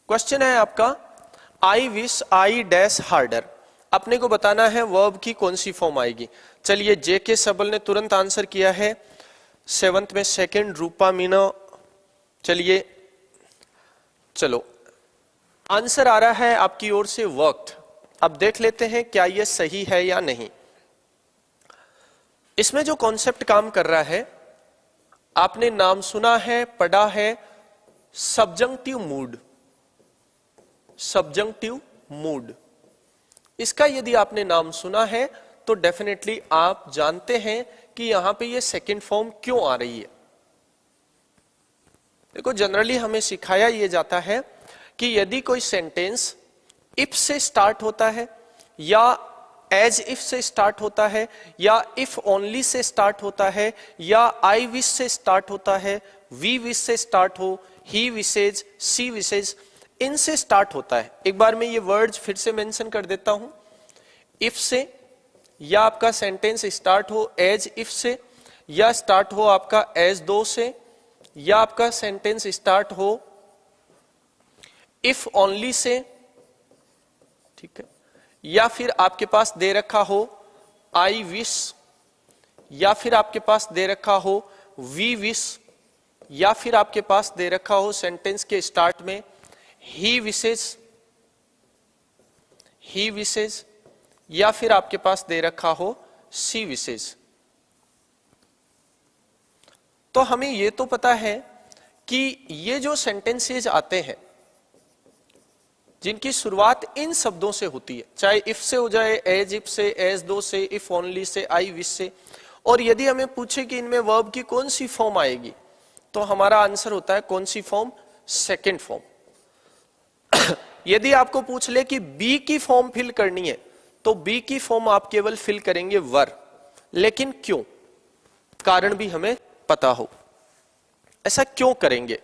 क्वेश्चन है आपका I wish I dash harder. अपने को बताना है वर्ब की कौन सी फॉर्म आएगी। चलिए जेके सबल ने तुरंत आंसर किया है, 7th में सेकंड रूपा मीना। चलिए चलो आंसर आ रहा है आपकी ओर से वर्कड। अब देख लेते हैं क्या ये सही है या नहीं। इसमें जो कॉन्सेप्ट काम कर रहा है, आपने नाम सुना है, पढ़ा है, सब्जंक्टिव मूड। सब्जंक्टिव मूड, इसका यदि आपने नाम सुना है तो डेफिनेटली आप जानते हैं कि यहां पे ये सेकंड फॉर्म क्यों आ रही है। देखो जनरली हमें सिखाया ये जाता है कि यदि कोई सेंटेंस इफ से स्टार्ट होता है या एज इफ से स्टार्ट होता है या इफ ओनली से स्टार्ट होता है या आई विश से स्टार्ट होता है, वी विश से स्टार्ट हो, ही विशेज, सी विशेज, इनसे स्टार्ट होता है। एक बार मैं ये वर्ड्स फिर से मेंशन कर देता हूं। इफ से, या आपका सेंटेंस स्टार्ट हो एज इफ से, या स्टार्ट हो आपका एज दो से, या आपका सेंटेंस स्टार्ट हो इफ ओनली से, ठीक है, या फिर आपके पास दे रखा हो आई विश, या फिर आपके पास दे रखा हो वी विश, या फिर आपके पास दे रखा हो सेंटेंस के स्टार्ट में ही विशेज, ही विशेज, या फिर आपके पास दे रखा हो सी विशेज। तो हमें यह तो पता है कि ये जो सेंटेंसेज आते हैं जिनकी शुरुआत इन शब्दों से होती है, चाहे इफ से हो जाए, एज इफ से, एज दो से, if only say, I wish से, और यदि हमें पूछे कि इनमें वर्ब की कौन सी फॉर्म आएगी तो हमारा आंसर होता है कौन सी फॉर्म, सेकंड फॉर्म। यदि आपको पूछ ले कि बी की फॉर्म फिल करनी है तो बी की फॉर्म आप केवल फिल करेंगे वर, लेकिन क्यों, कारण भी हमें पता हो। ऐसा क्यों करेंगे,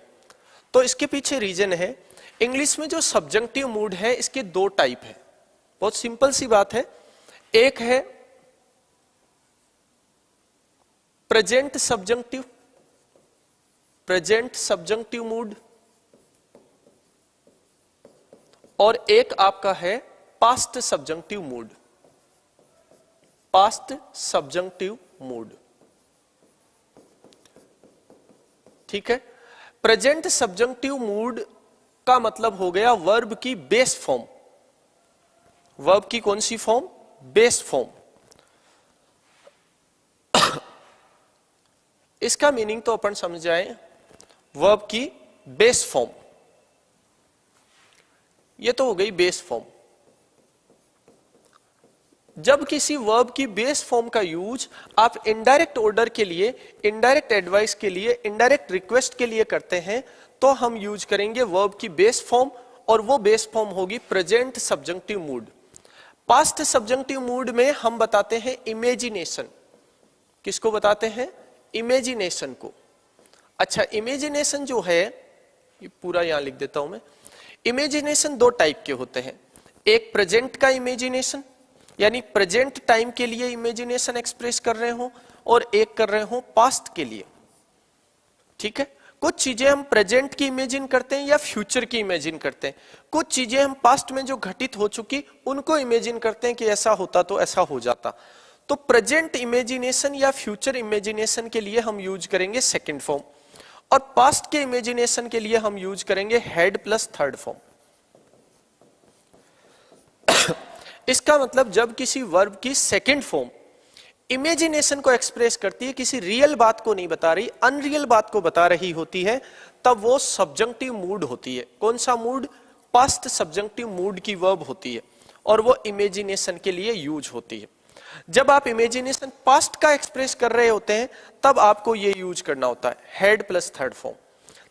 तो इसके पीछे रीजन है, इंग्लिश में जो सब्जंक्टिव मूड है इसके दो टाइप है। बहुत सिंपल सी बात है, एक है present subjunctive, present subjunctive mood, और एक आपका है past subjunctive mood, past subjunctive mood. ठीक है, प्रेजेंट सब्जंक्टिव मूड का मतलब हो गया वर्ब की बेस फॉर्म। वर्ब की कौन सी फॉर्म, बेस फॉर्म। इसका मीनिंग तो अपन समझ जाए, वर्ब की बेस फॉर्म, ये तो हो गई बेस फॉर्म। जब किसी वर्ब की बेस फॉर्म का यूज आप इनडायरेक्ट ऑर्डर के लिए, इनडायरेक्ट एडवाइस के लिए, इनडायरेक्ट रिक्वेस्ट के लिए करते हैं तो हम यूज करेंगे वर्ब की बेस फॉर्म, और वो बेस फॉर्म होगी present subjunctive mood. Past subjunctive mood में हम बताते हैं इमेजिनेशन। किसको बताते हैं, इमेजिनेशन को। अच्छा, इमेजिनेशन जो है, ये पूरा यहां लिख देता हूं मैं। इमेजिनेशन दो टाइप के होते हैं, एक प्रेजेंट का इमेजिनेशन, यानी प्रेजेंट टाइम के लिए इमेजिनेशन एक्सप्रेस कर रहे हो, और एक कर रहे हो पास्ट के लिए। ठीक है, कुछ चीजें हम प्रेजेंट की इमेजिन करते हैं या फ्यूचर की इमेजिन करते हैं, कुछ चीजें हम पास्ट में जो घटित हो चुकी उनको इमेजिन करते हैं कि ऐसा होता तो ऐसा हो जाता। तो प्रेजेंट इमेजिनेशन या फ्यूचर इमेजिनेशन के लिए हम यूज करेंगे सेकंड फॉर्म, और पास्ट के इमेजिनेशन के लिए हम यूज करेंगे हेड प्लस थर्ड फॉर्म। इसका मतलब जब किसी वर्ब की सेकंड फॉर्म इमेजिनेशन को एक्सप्रेस करती है, किसी रियल बात को नहीं बता रही, अनरियल बात को बता रही होती है, तब वो सब्जंक्टिव मूड होती है। कौन सा मूड, पास्ट सब्जंक्टिव मूड की वर्ब होती है, और वो इमेजिनेशन के लिए यूज होती है। जब आप इमेजिनेशन पास्ट का एक्सप्रेस कर रहे होते हैं तब आपको ये यूज करना होता है हेड प्लस थर्ड फॉर्म।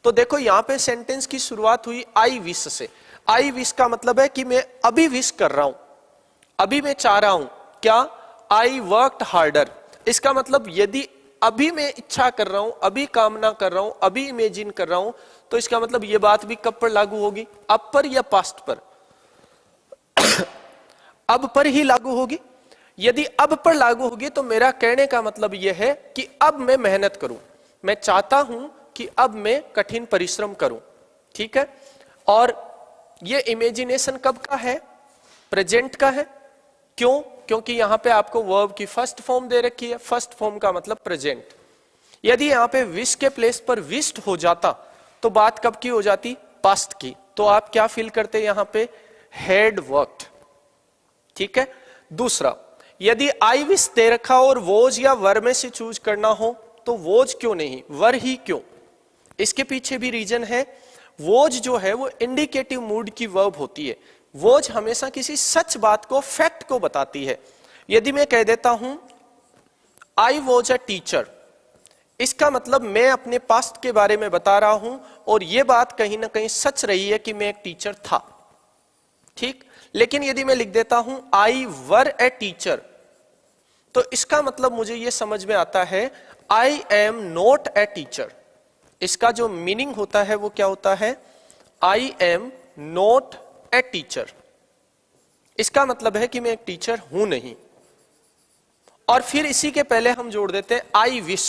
तो देखो यहां पे सेंटेंस की शुरुआत हुई आई विश से। आई विश का मतलब है कि मैं अभी विश कर रहा हूं, अभी मैं चाह रहा हूं क्या, आई वर्कड हार्डर। इसका मतलब यदि अभी मैं इच्छा कर रहा हूं, अभी कामना कर रहा हूं, अभी इमेजिन कर रहा हूं, तो इसका मतलब यह बात भी कब पर लागू होगी, अब पर या पास्ट पर। अब पर ही लागू होगी। यदि अब पर लागू होगी तो मेरा कहने का मतलब यह है कि अब मैं मेहनत करूं, मैं चाहता हूं कि अब मैं कठिन परिश्रम करूं। ठीक है, और यह इमेजिनेशन कब का है? प्रेजेंट का है। क्यों? क्योंकि यहां पे आपको वर्ब की फर्स्ट फॉर्म दे रखी है, फर्स्ट फॉर्म का मतलब प्रेजेंट। यदि यहां पे विश के प्लेस पर विश्ड हो जाता तो बात कब की हो जाती? पास्ट की। तो आप क्या फील करते यहां पे? Had worked. ठीक है। दूसरा, यदि आई विश दे रखा और वोज या वर में से चूज करना हो तो वोज क्यों नहीं, वर ही क्यों? इसके पीछे भी रीजन है। वोज जो है वो इंडिकेटिव मूड की वर्ब होती है। वोज हमेशा किसी सच बात को, फैक्ट को बताती है। यदि मैं कह देता हूं आई वॉज अ टीचर, इसका मतलब मैं अपने पास्ट के बारे में बता रहा हूं और यह बात कहीं ना कहीं सच रही है कि मैं एक टीचर था। ठीक। लेकिन यदि मैं लिख देता हूं आई वर ए टीचर, तो इसका मतलब मुझे यह समझ में आता है आई एम नॉट ए टीचर। इसका जो मीनिंग होता है वो क्या होता है? आई एम नॉट ए टीचर। इसका मतलब है कि मैं एक टीचर हूं नहीं। और फिर इसी के पहले हम जोड़ देते हैं आई विश।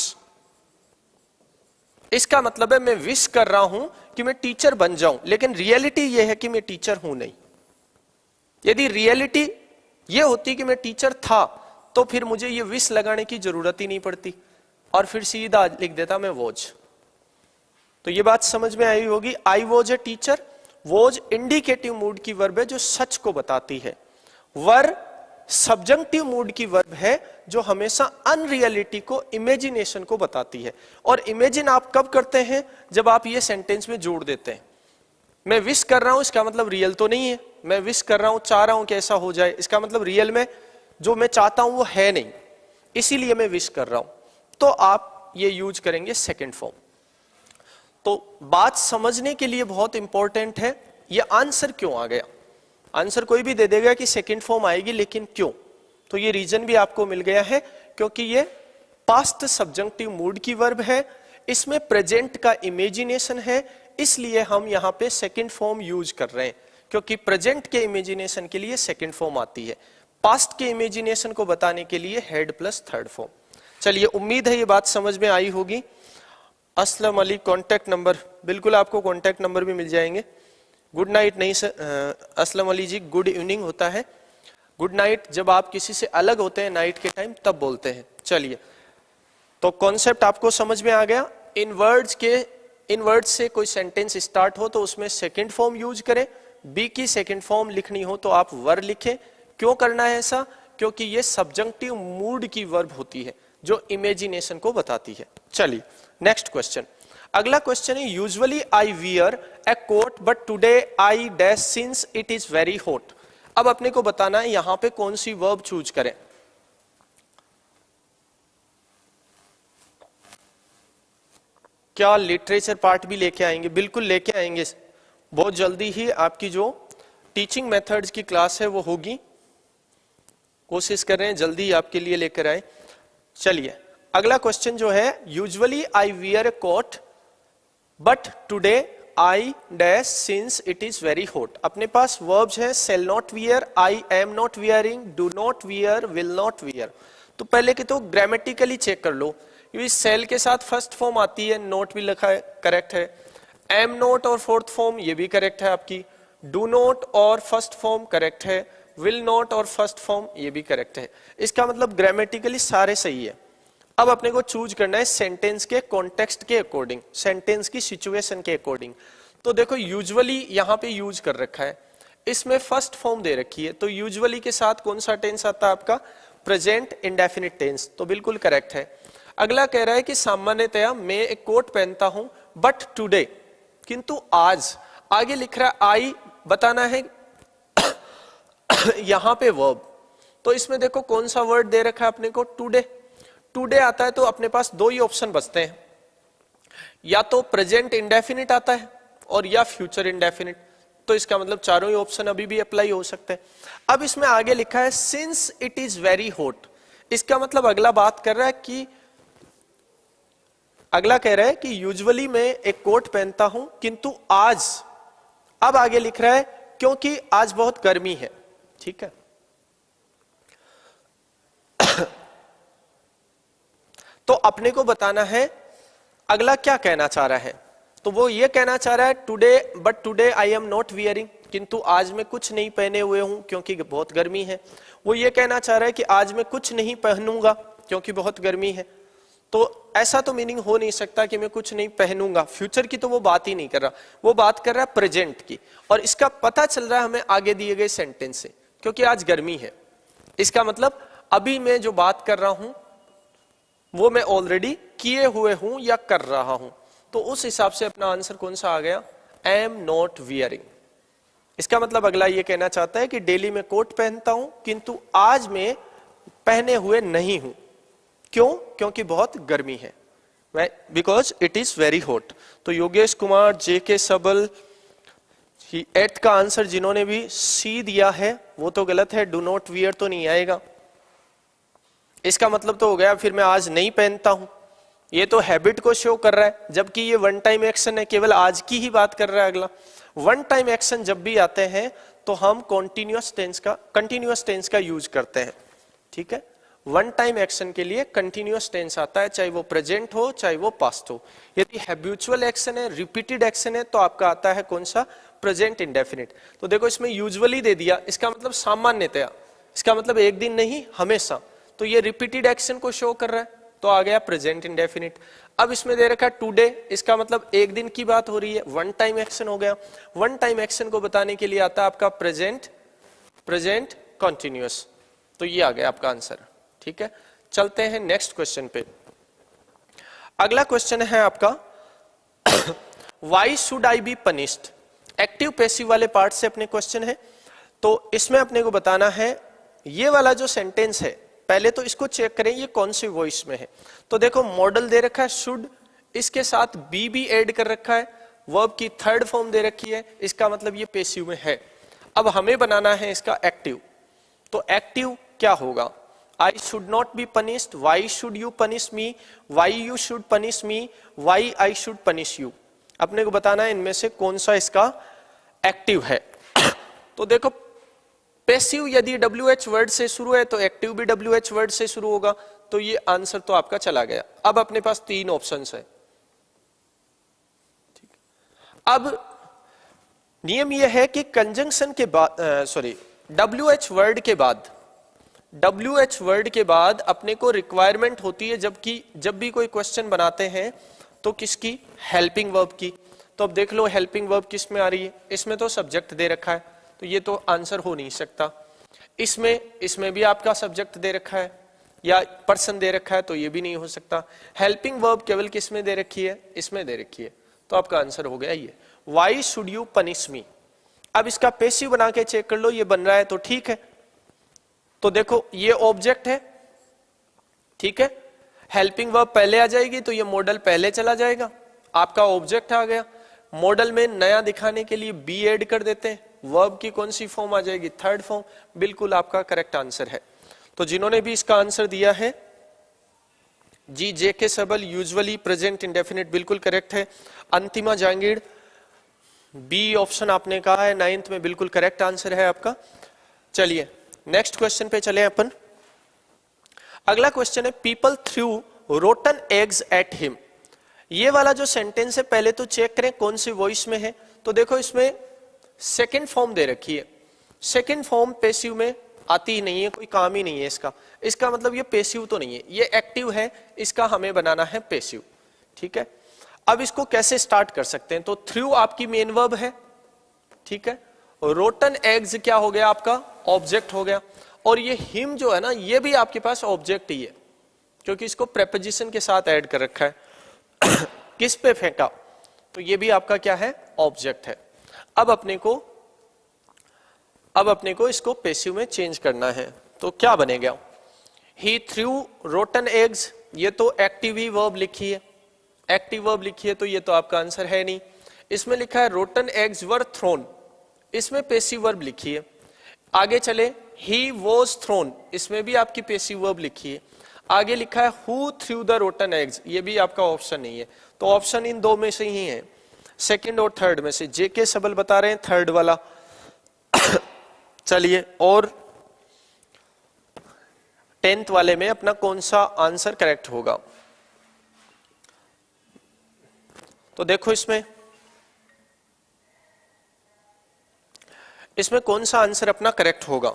इसका मतलब है मैं विश कर रहा हूं कि मैं टीचर बन जाऊं, लेकिन रियलिटी यह है कि मैं टीचर हूं नहीं। यदि रियलिटी यह होती कि मैं टीचर था तो फिर मुझे यह विश लगाने की जरूरत ही नहीं पड़ती और फिर सीधा लिख देता मैं वॉज। तो यह बात समझ में आई होगी। I was a teacher, was indicative mood की वर्ब है जो सच को बताती है। वर सब्जंक्टिव मूड की वर्ब है जो हमेशा अनरियलिटी को, इमेजिनेशन को बताती है। और इमेजिन आप कब करते हैं? जब आप ये सेंटेंस में जोड़ देते हैं। मैं विश कर रहा हूं, इसका मतलब रियल तो नहीं है। मैं विश कर रहा हूं, चाह रहा हूं कि ऐसा हो जाए, इसका मतलब रियल में जो मैं चाहता हूं वो है नहीं, इसीलिए मैं विश कर रहा हूं। तो आप ये यूज करेंगे सेकेंड फॉर्म। तो बात समझने के लिए बहुत इंपॉर्टेंट है ये आंसर क्यों आ गया। आंसर कोई भी दे देगा कि सेकंड फॉर्म आएगी, लेकिन क्यों? तो ये रीजन भी आपको मिल गया है, क्योंकि ये पास्ट सब्जंक्टिव मूड की वर्ब है, इसमें प्रेजेंट का इमेजिनेशन है, इसलिए हम यहां पे सेकंड फॉर्म यूज कर रहे हैं। क्योंकि प्रेजेंट के इमेजिनेशन के लिए सेकंड फॉर्म आती है, पास्ट के इमेजिनेशन को बताने के लिए हेड प्लस थर्ड फॉर्म। चलिए, उम्मीद है ये बात समझ में आई होगी। असलम अली कॉन्टैक्ट नंबर, बिल्कुल आपको कॉन्टैक्ट नंबर भी मिल जाएंगे। गुड नाइट नहीं सर, असलम अली जी गुड इवनिंग होता है। गुड नाइट जब आप किसी से अलग होते हैं नाइट के टाइम तब बोलते हैं। चलिए, तो कॉन्सेप्ट आपको समझ में आ गया। इन वर्ड्स से कोई सेंटेंस स्टार्ट हो तो उसमें सेकंड फॉर्म यूज करें। बी की सेकंड फॉर्म लिखनी हो तो आप वर लिखें। क्यों करना है ऐसा? क्योंकि ये सब्जंक्टिव मूड की वर्ब होती है जो इमेजिनेशन को बताती है। चलिए नेक्स्ट क्वेश्चन। अगला क्वेश्चन है usually I wear a coat but today I dash since it is very hot. अब अपने को बताना है यहां पे कौन सी वर्ब चूज करें। क्या लिटरेचर पार्ट भी लेके आएंगे? बिल्कुल लेके आएंगे। बहुत जल्दी ही आपकी जो टीचिंग मेथड्स की क्लास है वो होगी, कोशिश कर रहे हैं जल्दी ही आपके लिए लेकर आए। चलिए अगला क्वेश्चन जो है, usually I wear a coat but today I dash since it is very hot. अपने पास वर्ब्स है shall not wear, I am not wearing, do not wear, will not wear. तो पहले के तो ग्रामेटिकली चेक कर लो, क्योंकि सेल के साथ फर्स्ट फॉर्म आती है, नोट भी लिखा है, करेक्ट है। एम नोट और फोर्थ फॉर्म ये भी करेक्ट है आपकी। डू नॉट और फर्स्ट फॉर्म करेक्ट है। विल नॉट और फर्स्ट फॉर्म ये भी करेक्ट है। इसका मतलब ग्रामेटिकली सारे सही है। अब अपने को चूज करना है सेंटेंस के कॉन्टेक्स्ट के अकॉर्डिंग, सेंटेंस की सिचुएशन के अकॉर्डिंग। तो देखो यूजुअली यहां पे यूज कर रखा है, इसमें फर्स्ट फॉर्म दे रखी है, तो यूजुअली के साथ कौन सा टेंस आता है आपका? प्रेजेंट इंडेफिनिट टेंस, तो बिल्कुल करेक्ट है। अगला कह रहा है कि सामान्यतया मैं एक कोट पहनता हूं बट टुडे, किंतु आज। आगे लिख रहा है आई, बताना है यहां पे वर्ब, तो इसमें देखो कौन सा वर्ड दे रखा है अपने को? टुडे। टुडे आता है तो अपने पास दो ही ऑप्शन बचते हैं, या तो प्रेजेंट इंडेफिनिट आता है और या फ्यूचर इंडेफिनिट। तो इसका मतलब चारों ही ऑप्शन अभी भी अप्लाई हो सकते हैं। अब इसमें आगे लिखा है since it is very hot, इसका मतलब अगला बात कर रहा है कि अगला कह रहा है कि यूजुअली मैं एक कोट पहनता हूं, किंतु आज। अब आगे लिख रहा है क्योंकि आज बहुत गर्मी है, ठीक है। तो अपने को बताना है अगला क्या कहना चाह रहा है। तो वो ये कहना चाह रहा है today but today I am not wearing, किंतु आज मैं कुछ नहीं पहने हुए हूं क्योंकि बहुत गर्मी है। वो ये कहना चाह रहा है कि आज मैं कुछ नहीं पहनूंगा क्योंकि बहुत गर्मी है। तो ऐसा तो मीनिंग हो नहीं सकता कि मैं कुछ नहीं पहनूंगा, फ्यूचर की तो वो बात ही नहीं कर रहा, वो बात कर रहा है प्रेजेंट की। और इसका पता चल रहा है हमें आगे दिए गए सेंटेंस से, क्योंकि आज गर्मी है। इसका मतलब अभी मैं जो बात कर रहा हूं वो मैं ऑलरेडी किए हुए हूं या कर रहा हूं। तो उस हिसाब से अपना आंसर कौन सा आ गया, एम नॉट वियरिंग। इसका मतलब अगला ये कहना चाहता है कि डेली मैं कोट पहनता हूं किंतु आज मैं पहने हुए नहीं हूं। क्यों? क्योंकि बहुत गर्मी है, because it is very hot. तो योगेश कुमार, जेके सबल, एट का आंसर जिन्होंने भी सी दिया है वो तो गलत है, डू नॉट वियर तो नहीं आएगा। इसका मतलब तो हो गया फिर मैं आज नहीं पहनता हूं, ये तो हैबिट को शो कर रहा है, जबकि ये वन टाइम एक्शन है, केवल आज की ही बात कर रहा है। अगला वन टाइम एक्शन जब भी आते हैं तो हम कंटीन्यूअस टेंस का यूज करते हैं। ठीक है, वन टाइम एक्शन के लिए कंटीन्यूअस टेंस आता है, चाहे वो प्रेजेंट हो चाहे वो पास्ट हो। यदि हैबिचुअल एक्शन है, रिपीटेड एक्शन है, तो आपका आता है कौन सा, प्रेजेंट इंडेफिनिट। तो देखो इसमें यूजुअली दे दिया, इसका मतलब सामान्यतया, इसका मतलब एक दिन नहीं हमेशा। तो ये रिपीटेड एक्शन को शो कर रहा है, तो आ गया प्रेजेंट इंडेफिनिट। अब इसमें दे रखा है टुडे, इसका मतलब एक दिन की बात हो रही है, वन टाइम एक्शन हो गया। वन टाइम एक्शन को बताने के लिए आता है आपका प्रेजेंट कंटिन्यूअस। तो ये आ गया आपका आंसर। ठीक है, चलते हैं नेक्स्ट क्वेश्चन पे। अगला क्वेश्चन है आपका why should I be punished. Active passive वाले पार्ट से अपने क्वेश्चन है। तो इसमें अपने को बताना है ये वाला जो सेंटेंस है, पहले तो इसको चेक करें ये कौन सी वॉइस में है। तो देखो मॉडल दे रखा है शुड, इसके साथ बी भी ऐड कर रखा है, वर्ब की थर्ड फॉर्म दे रखी है, इसका मतलब ये पैसिव में है। अब हमें बनाना है इसका एक्टिव। तो एक्टिव क्या होगा, I should not be punished, why should you punish me, why you should punish me, why I should punish you. अपने को बताना है इनमें से कौन सा इसका एक्टिव है। तो देखो पैसिव यदि WH वर्ड से शुरू है तो एक्टिव भी WH वर्ड से शुरू होगा, तो ये आंसर तो आपका चला गया। अब अपने पास तीन ऑप्शंस है। ठीक, अब नियम यह है कि कंजंक्शन के बाद WH वर्ड के बाद अपने को रिक्वायरमेंट होती है, जबकि जब भी कोई क्वेश्चन बनाते हैं तो किसकी, हेल्पिंग वर्ब की। तो अब देख लो हेल्पिंग वर्ब किस में आ रही है, इसमें तो सब्जेक्ट दे रखा है, तो ये तो आंसर हो नहीं सकता। इसमें भी आपका सब्जेक्ट दे रखा है या पर्सन दे रखा है, तो ये भी नहीं हो सकता। हेल्पिंग वर्ब केवल किस में दे रखी है, इसमें दे रखी है, तो आपका आंसर हो गया ये, वाई शुड यू पनिश मी। अब इसका पैसिव बना के चेक कर लो, ये बन रहा है तो ठीक है। तो देखो ये ऑब्जेक्ट है, ठीक है, हेल्पिंग वर्ब पहले आ जाएगी तो ये मॉडल पहले चला जाएगा, आपका ऑब्जेक्ट आ गया। मॉडल में नया दिखाने के लिए बी ऐड कर देते हैं, वर्ब की कौन सी फॉर्म आ जाएगी, थर्ड फॉर्म। बिल्कुल आपका करेक्ट आंसर है। तो जिन्होंने भी इसका आंसर दिया है जी, जेके सबल, यूजुअली प्रेजेंट इंडेफिनिट बिल्कुल करेक्ट है। अंतिमा जहांगीर, बी ऑप्शन आपने कहा है 9th में, बिल्कुल करेक्ट आंसर है आपका। चलिए नेक्स्ट क्वेश्चन पे चले अपन। अगला क्वेश्चन है people through rotten eggs at him. ये वाला जो सेंटेंस है पहले तो चेक करें कौन सी वॉइस में है। तो देखो इसमें सेकेंड फॉर्म दे रखी है, सेकेंड फॉर्म पैसिव में आती ही नहीं है, कोई काम ही नहीं है इसका। इसका मतलब ये पैसिव तो नहीं है, ये एक्टिव है, इसका हमें बनाना है पैसिव। ठीक है, अब इसको कैसे स्टार्ट कर सकते हैं। तो थ्रू आपकी मेन वर्ब है, ठीक है, रोटन एग्स क्या हो गया आपका, ऑब्जेक्ट हो गया। और ये हिम जो है ना, ये भी आपके पास ऑब्जेक्ट ही है, क्योंकि इसको प्रेपोजिशन के साथ ऐड कर रखा है। किस पे फेंका, तो ये भी आपका क्या है, ऑब्जेक्ट है। अब अपने को इसको पैसिव में चेंज करना है, तो क्या बनेगा, ही थ्रू रोटन एग्स, ये तो एक्टिव ही वर्ब लिखी है, एक्टिव वर्ब लिखी है, तो ये तो आपका आंसर है नहीं। इसमें लिखा है रोटन एग्स वर थ्रोन, इसमें पैसिव वर्ब लिखी है। आगे चले, ही वॉज थ्रोन, इसमें भी आपकी पैसिव वर्ब लिखी है। आगे लिखा है who through the rotten eggs, ये भी आपका ऑप्शन नहीं है, तो ऑप्शन इन दो में से ही है, सेकंड और थर्ड में से। जेके सबल बता रहे हैं थर्ड वाला। चलिए, और 10th वाले में अपना कौन सा आंसर करेक्ट होगा? तो देखो इसमें कौन सा आंसर अपना करेक्ट होगा?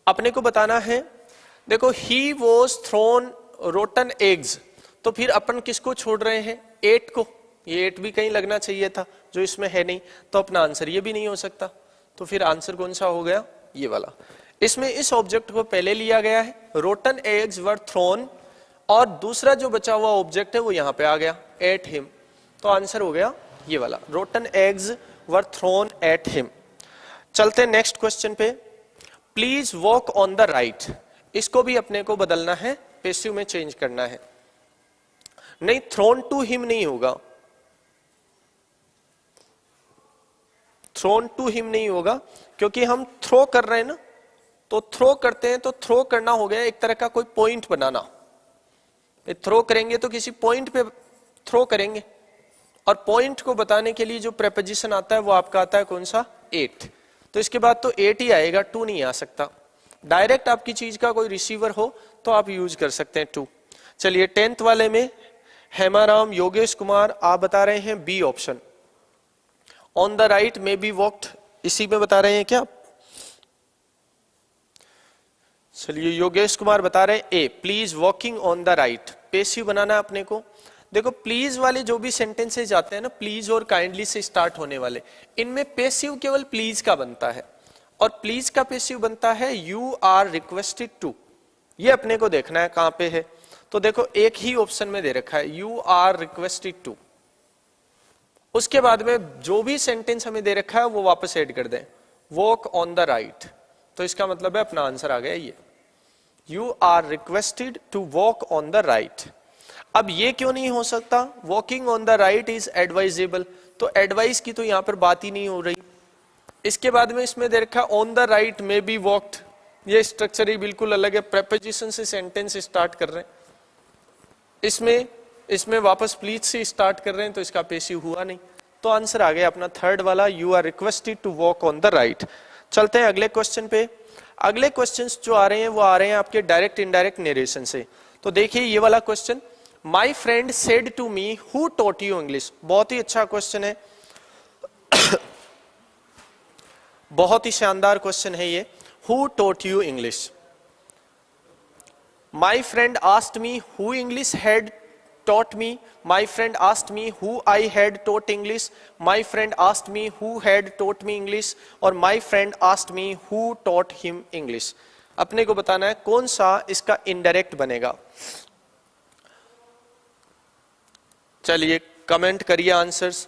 अपने को बताना है। देखो, he was throne rotten eggs, तो फिर अपन किसको छोड़ रहे हैं? 8 को। ये 8 भी कहीं लगना चाहिए था, जो इसमें है नहीं, तो अपना आंसर ये भी नहीं हो सकता। तो फिर आंसर कौन सा हो गया? ये वाला। इसमें इस ऑब्जेक्ट को पहले लिया गया है, रोटन एग्स वर थ्रोन, और दूसरा जो बचा हुआ ऑब्जेक्ट है वो यहां पे आ गया, एट हिम। तो आंसर हो गया ये वाला, rotten eggs were thrown at him. चलते हैं नेक्स्ट क्वेश्चन पे। Please walk on the right, इसको भी अपने को बदलना है, पैसिव में चेंज करना है। नहीं, थ्रोन टू हिम नहीं होगा, थ्रोन टू हिम नहीं होगा, क्योंकि हम थ्रो कर रहे हैं ना, तो थ्रो करते हैं तो थ्रो करना हो गया एक तरह का कोई पॉइंट बनाना। थ्रो करेंगे तो किसी पॉइंट पे थ्रो करेंगे, और पॉइंट को बताने के लिए जो प्रेपोजिशन आता है वो आपका आता है कौन सा? 8। तो इसके बाद तो 8 ही आएगा, 2 नहीं आ सकता। डायरेक्ट आपकी चीज का कोई रिसीवर हो तो आप यूज कर सकते हैं 2। चलिए, 10th वाले में हेमाराम योगेश कुमार आप बता रहे हैं B option, on the right may be walked, इसी में बता रहे हैं क्या? चलिए, योगेश कुमार बता रहे हैं A, please walking on the right. Passive बनाना अपने को। देखो, प्लीज वाले जो भी सेंटेंसेस आते हैं ना, प्लीज और काइंडली से स्टार्ट होने वाले, इनमें पैसिव केवल प्लीज का बनता है, और प्लीज का पैसिव बनता है यू आर रिक्वेस्टेड टू। ये अपने को देखना है कहां पे है। तो देखो, एक ही ऑप्शन में दे रखा है, यू आर रिक्वेस्टेड टू। उसके बाद में जो भी सेंटेंस हमें दे रखा है वो वापस ऐड कर दें, वॉक ऑन द राइट। तो इसका मतलब है अपना आंसर आ गया ये, you are requested to walk on the right. अब ये क्यों नहीं हो सकता? Walking on the right is advisable, तो एडवाइस की तो यहां पर बात ही नहीं हो रही। इसके बाद में इसमें दे रखा on the right may be walked, ये स्ट्रक्चर ही बिल्कुल अलग है, प्रेपोजिशन से सेंटेंस स्टार्ट कर रहे हैं। इसमें वापस प्लीज से स्टार्ट कर रहे हैं, तो इसका पैसिव हुआ नहीं। तो आंसर आ गया अपना थर्ड वाला, you are requested to walk on the right. चलते हैं अगले क्वेश्चन पे। अगले क्वेश्चंस जो आ रहे हैं वो आ रहे हैं आपके डायरेक्ट इनडायरेक्ट नरेशन से। तो देखिए ये वाला question, my friend said to me who taught you English. बहुत ही अच्छा क्वेश्चन है, बहुत ही शानदार क्वेश्चन है ये, who taught you English. My friend asked me who English had taught me, my friend asked me who I had taught English, my friend asked me who had taught me English, और my friend asked me who taught him English। अपने को बताना है कौन सा इसका indirect बनेगा। चलिए कमेंट करिए आंसर्स।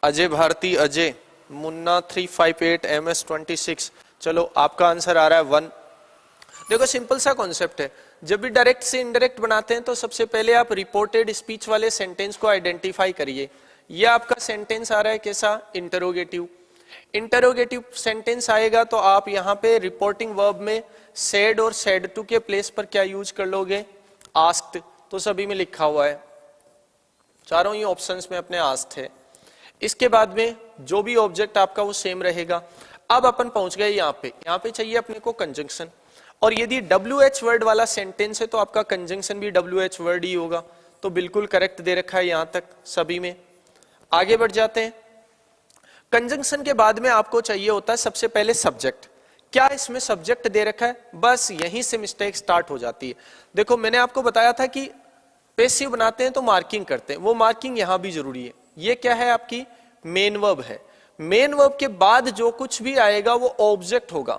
अजय भारती, अजय मुन्ना 358 MS26, चलो आपका आंसर आ रहा है 1। देखो सिंपल सा कॉन्सेप्ट है, जब भी डायरेक्ट से इनडायरेक्ट बनाते हैं तो सबसे पहले आप रिपोर्टेड स्पीच वाले सेंटेंस को आइडेंटिफाई करिए। ये आपका सेंटेंस आ रहा है कैसा? इंटरोगेटिव। इंटरोगेटिव सेंटेंस आएगा तो आप यहाँ पे रिपोर्टिंग वर्ब में सेड और सेड टू के प्लेस पर क्या यूज कर लोगे? आस्क्ड। तो सभी में लिखा हुआ है, चारों ही ऑप्शंस में अपने आस्क्ड है। इसके बाद में जो भी ऑब्जेक्ट आपका वो सेम रहेगा। अब अपन पहुंच गए यहाँ पे चाहिए अपने को कंजंक्शन, और यदि WH वर्ड वाला सेंटेंस है तो आपका कंजंक्शन भी WH वर्ड ही होगा। तो बिल्कुल करेक्ट दे रखा है यहां तक सभी में। आगे बढ़ जाते हैं। कंजंक्शन के बाद में आपको चाहिए होता है सबसे पहले सब्जेक्ट। क्या इसमें सब्जेक्ट दे रखा है? बस यहीं से मिस्टेक स्टार्ट हो जाती है। देखो मैंने आपको बताया था कि पैसिव बनाते हैं तो मार्किंग करते हैं, वो मार्किंग यहां भी जरूरी है। ये क्या है? आपकी मेन वर्ब है। मेन वर्ब के बाद जो कुछ भी आएगा वो ऑब्जेक्ट होगा।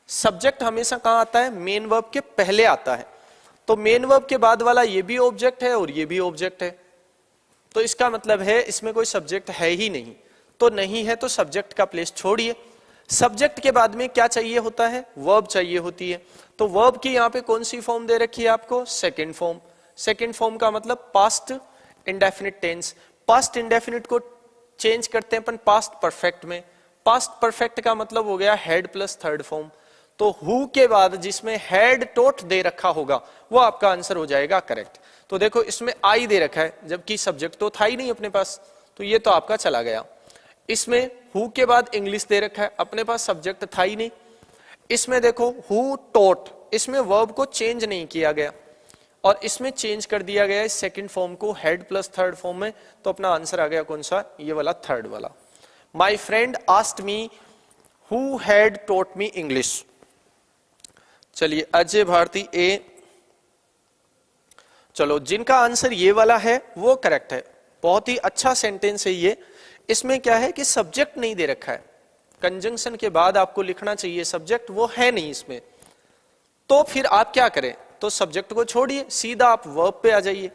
सब्जेक्ट हमेशा कहां आता है? मेन वर्ब के पहले आता है। तो मेन वर्ब के बाद वाला ये भी ऑब्जेक्ट है और ये भी ऑब्जेक्ट है, तो इसका मतलब है इसमें कोई सब्जेक्ट है ही नहीं। तो नहीं है तो सब्जेक्ट का प्लेस छोड़िए। सब्जेक्ट के बाद में क्या चाहिए होता है? वर्ब चाहिए होती है। तो वर्ब की यहाँ पे कौन सी फॉर्म दे रखी है आपको? Second form. सेकेंड फॉर्म का मतलब past indefinite tense. Past indefinite को चेंज करते हैं अपन पास्ट परफेक्ट में, पास्ट परफेक्ट का मतलब हो गया हैड प्लस थर्ड फॉर्म, तो हु के बाद जिसमें हैड टोट दे रखा होगा वो आपका आंसर हो जाएगा करेक्ट। तो देखो इसमें आई दे रखा है जबकि सब्जेक्ट तो था ही नहीं अपने पास, तो ये तो आपका चला गया। इसमें हु के बाद इंग्लिश दे रखा है, अपने पास सब्जेक्ट था ही नहीं। इसमें देखो हु टोट, इसमें वर्ब को चेंज नहीं किया गया और इसमें चेंज कर दिया गया है सेकंड फॉर्म को हेड प्लस थर्ड फॉर्म में, तो अपना आंसर आ गया कौन सा, ये वाला थर्ड वाला। My friend asked me who had taught me English. चलिए अजय भारती ए, चलो जिनका आंसर ये वाला है वो करेक्ट है, बहुत ही अच्छा सेंटेंस है ये। इसमें क्या है कि सब्जेक्ट नहीं दे रखा है, कंजंक्शन के बाद आपको लिखना चाहिए सब्जेक्ट, वो है नहीं इसमें, तो फिर आप क्या करें, तो सब्जेक्ट को छोड़िए सीधा आप वर्ब पे आ जाइए,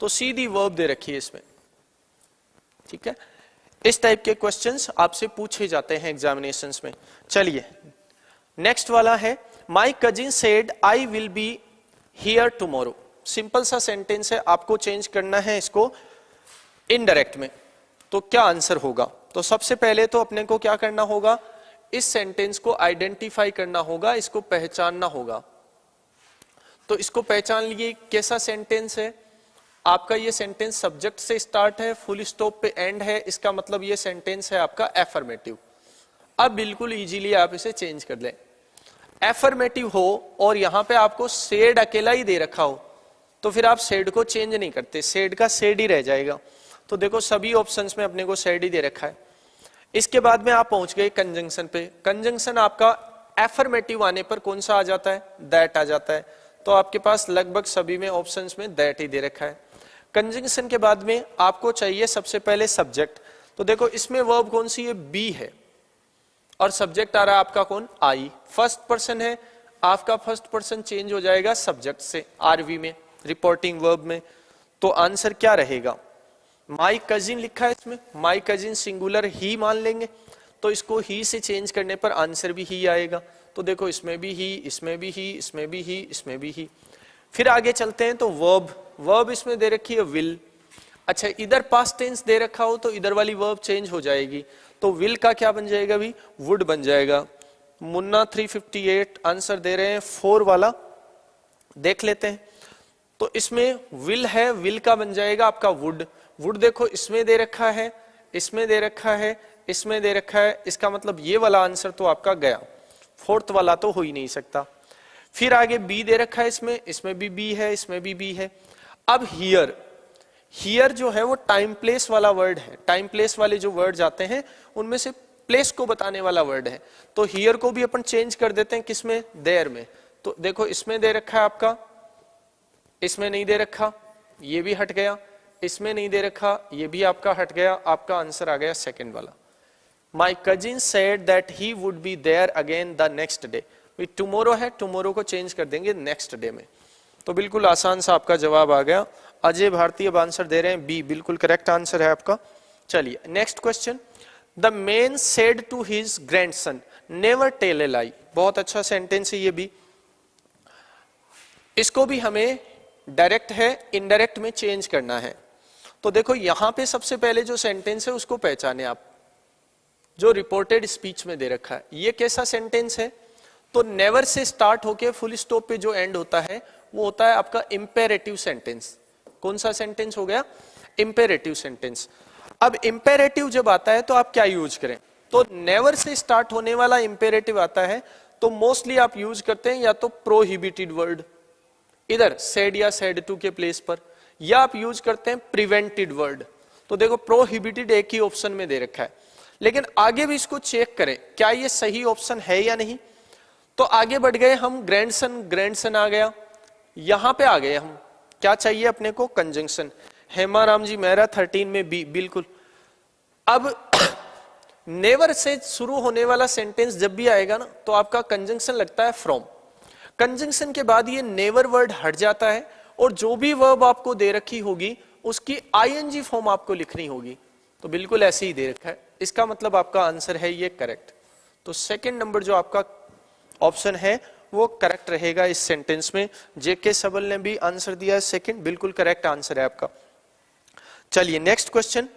तो सीधी वर्ब दे रखी है इसमें, ठीक है। इस टाइप के क्वेश्चंस आपसे पूछे जाते हैं एग्जामिनेशंस में। चलिए नेक्स्ट वाला है, माई cousin said I will be here tomorrow. Simple सा सेंटेंस है, आपको चेंज करना है इसको इनडायरेक्ट में, तो क्या आंसर होगा। तो सबसे पहले तो अपने को क्या करना होगा, इस सेंटेंस को आइडेंटिफाई करना होगा, इसको पहचानना होगा। तो इसको पहचान लिए कैसा सेंटेंस है आपका, ये सेंटेंस सब्जेक्ट से स्टार्ट है, फुल स्टॉप पे एंड है, इसका मतलब ये सेंटेंस है आपका एफर्मेटिव। अब बिल्कुल इजीली आप इसे चेंज कर लें, एफर्मेटिव हो और यहां पे आपको सेड अकेला ही दे रखा हो, तो फिर आप सेड को चेंज नहीं करते, सेड का सेड ही रह जाएगा। तो देखो सभी ऑप्शंस में अपने को सेड ही दे रखा है। इसके बाद में आप पहुंच गए कंजंक्शन पे, कंजंक्शन आपका एफर्मेटिव आने पर कौन सा आ जाता है, दैट आ जाता है, तो आपके पास लगभग सभी में ऑप्शंस में दैट ही दे रखा है। कंजंक्शन के बाद में आपको चाहिए सबसे पहले सब्जेक्ट, तो देखो इसमें वर्ब कौन सी है, बी है, और सब्जेक्ट आ रहा है आपका कौन, आई, फर्स्ट पर्सन है, आपका फर्स्ट पर्सन चेंज हो जाएगा सब्जेक्ट से आरवी में, रिपोर्टिंग वर्ब में, तो आंसर क्या रहेगा, माई कजिन लिखा है इसमें, माई कजिन सिंगुलर ही मान लेंगे, तो इसको ही से चेंज करने पर आंसर भी ही आएगा। तो देखो इसमें भी ही, इसमें भी ही, इसमें भी ही, इसमें भी ही। फिर आगे चलते हैं, तो वर्ब, वर्ब इसमें दे रखी है विल, अच्छा इधर पास्ट टेंस दे रखा हो तो इधर वाली वर्ब चेंज हो जाएगी, तो विल का क्या बन जाएगा भी, वुड बन जाएगा। मुन्ना 358 आंसर दे रहे हैं 4 वाला, देख लेते हैं। तो इसमें विल है, विल का बन जाएगा आपका वुड, वुड देखो इसमें दे रखा है, इसमें दे रखा है, इसमें दे रखा है, इसका मतलब ये वाला आंसर तो आपका गया, फोर्थ वाला तो हो ही नहीं सकता। फिर आगे बी दे रखा है इसमें, इसमें भी बी है, इसमें भी बी है। अब हियर, हियर जो है वो टाइम प्लेस वाला वर्ड है, टाइम प्लेस वाले जो वर्ड आते हैं उनमें से प्लेस को बताने वाला वर्ड है, तो हियर को भी अपन चेंज कर देते हैं किसमें, देयर में। तो देखो इसमें दे रखा है आपका, इसमें नहीं दे रखा, ये भी हट गया, इसमें नहीं दे रखा, ये भी आपका हट गया, आपका आंसर आ गया सेकंड वाला। My cousin said that he would be there again the next day, tomorrow है, टुमारो को चेंज कर देंगे नेक्स्ट डे में, तो बिल्कुल आसान सा आपका जवाब आ गया। अजय भारती अब आंसर दे रहे हैं बी, बिल्कुल करेक्ट आंसर है आपका। चलिए next question, the man said to his grandson never tell a lie, बहुत अच्छा सेंटेंस है ये भी, इसको भी हमें डायरेक्ट है इनडायरेक्ट में चेंज करना है। तो देखो यहां पे सबसे पहले जो सेंटेंस है उसको पहचाने आप, जो रिपोर्टेड स्पीच में दे रखा है, ये कैसा सेंटेंस है, तो नेवर से स्टार्ट होके फुल स्टॉप पे जो एंड होता है वो होता है आपका इंपेरेटिव सेंटेंस। कौन सा सेंटेंस हो गया, इंपेरेटिव सेंटेंस। अब इंपेरेटिव जब आता है तो आप क्या यूज करें, तो नेवर से स्टार्ट होने वाला इंपेरेटिव आता है तो मोस्टली आप यूज करते हैं या तो प्रोहिबिटेड वर्ड इधर सेड या सेड टू के प्लेस पर, या आप यूज करते हैं प्रिवेंटेड वर्ड। तो देखो प्रोहिबिटेड एक ही ऑप्शन में दे रखा है, लेकिन आगे भी इसको चेक करें क्या ये सही ऑप्शन है या नहीं। तो आगे बढ़ गए हम, ग्रैंडसन, ग्रैंडसन आ गया, यहां पे आ गए हम, क्या चाहिए अपने को, कंजंक्शन। हेमा राम जी मेरा 13 में बी, बिल्कुल। अब नेवर से शुरू होने वाला सेंटेंस जब भी आएगा ना तो आपका कंजंक्शन लगता है फ्रॉम, कंजंक्शन के बाद ये नेवर वर्ड हट जाता है और जो भी वर्ब आपको दे रखी होगी उसकी आईएनजी फॉर्म आपको लिखनी होगी, तो बिल्कुल ऐसे ही दे रखा है, इसका मतलब आपका आंसर है ये करेक्ट। तो सेकंड नंबर जो आपका ऑप्शन है वो करेक्ट रहेगा इस सेंटेंस में। जेके सबल ने भी आंसर दिया है सेकंड, बिल्कुल करेक्ट आंसर है आपका। चलिए नेक्स्ट क्वेश्चन,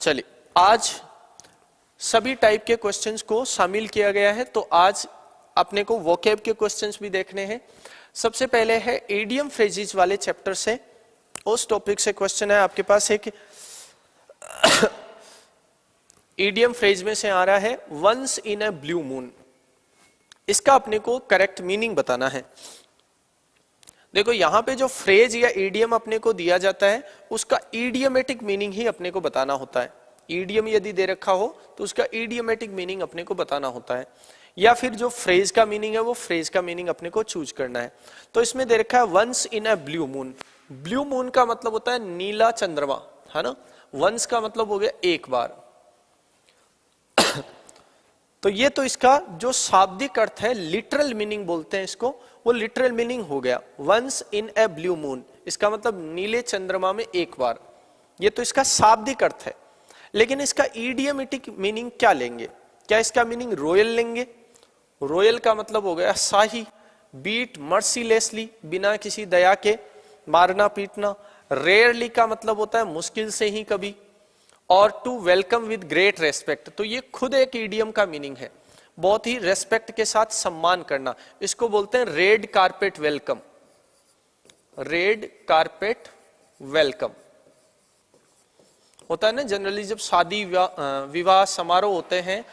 चलिए आज सभी टाइप के क्वेश्चंस को शामिल किया गया है। तो आज अपने को वोकैब के क्वेश्चंस भी देखने हैं। सबसे पहले है इडियम फ्रेजेस वाले चैप्टर से, उस टॉपिक से क्वेश्चन है आपके पास है कि इडियम फ्रेज में से आ रहा है once in a blue moon. इसका अपने को करेक्ट मीनिंग बताना है। देखो यहां पे जो फ्रेज या इडियम अपने को दिया जाता है उसका इडियमेटिक मीनिंग ही अपने को बताना होता है। इडियम यदि दे रखा हो तो उसका इडियमेटिक मीनिंग अपने को बताना होता है, या फिर जो फ्रेज का मीनिंग है वो फ्रेज का मीनिंग अपने को चूज करना है। तो इसमें दे रखा है once in a blue moon. Blue moon का मतलब होता है नीला चंद्रमा, है ना। वंस का मतलब हो गया एक बार। तो ये तो इसका जो शाब्दिक अर्थ है, लिटरल मीनिंग बोलते हैं इसको, वो लिटरल मीनिंग हो गया once in a blue moon. इसका मतलब नीले चंद्रमा में एक बार। ये तो इसका शाब्दिक अर्थ है। लेकिन इसका इडियमेटिक मीनिंग क्या लेंगे? क्या इसका मीनिंग रॉयल लेंगे? रॉयल का मतलब हो गया शाही, बीट मर्सीलेसली, बिना किसी दया के, मारना पीटना। रेयरली का मतलब होता है मुश्किल से ही कभी, और to welcome with great respect. तो ये खुद एक इडियम का मीनिंग है, बहुत ही रेस्पेक्ट के साथ सम्मान करना। इसको बोलते हैं red carpet welcome. Red carpet welcome होता है ना जनरली, जब शादी विवाह समारोह होते हैं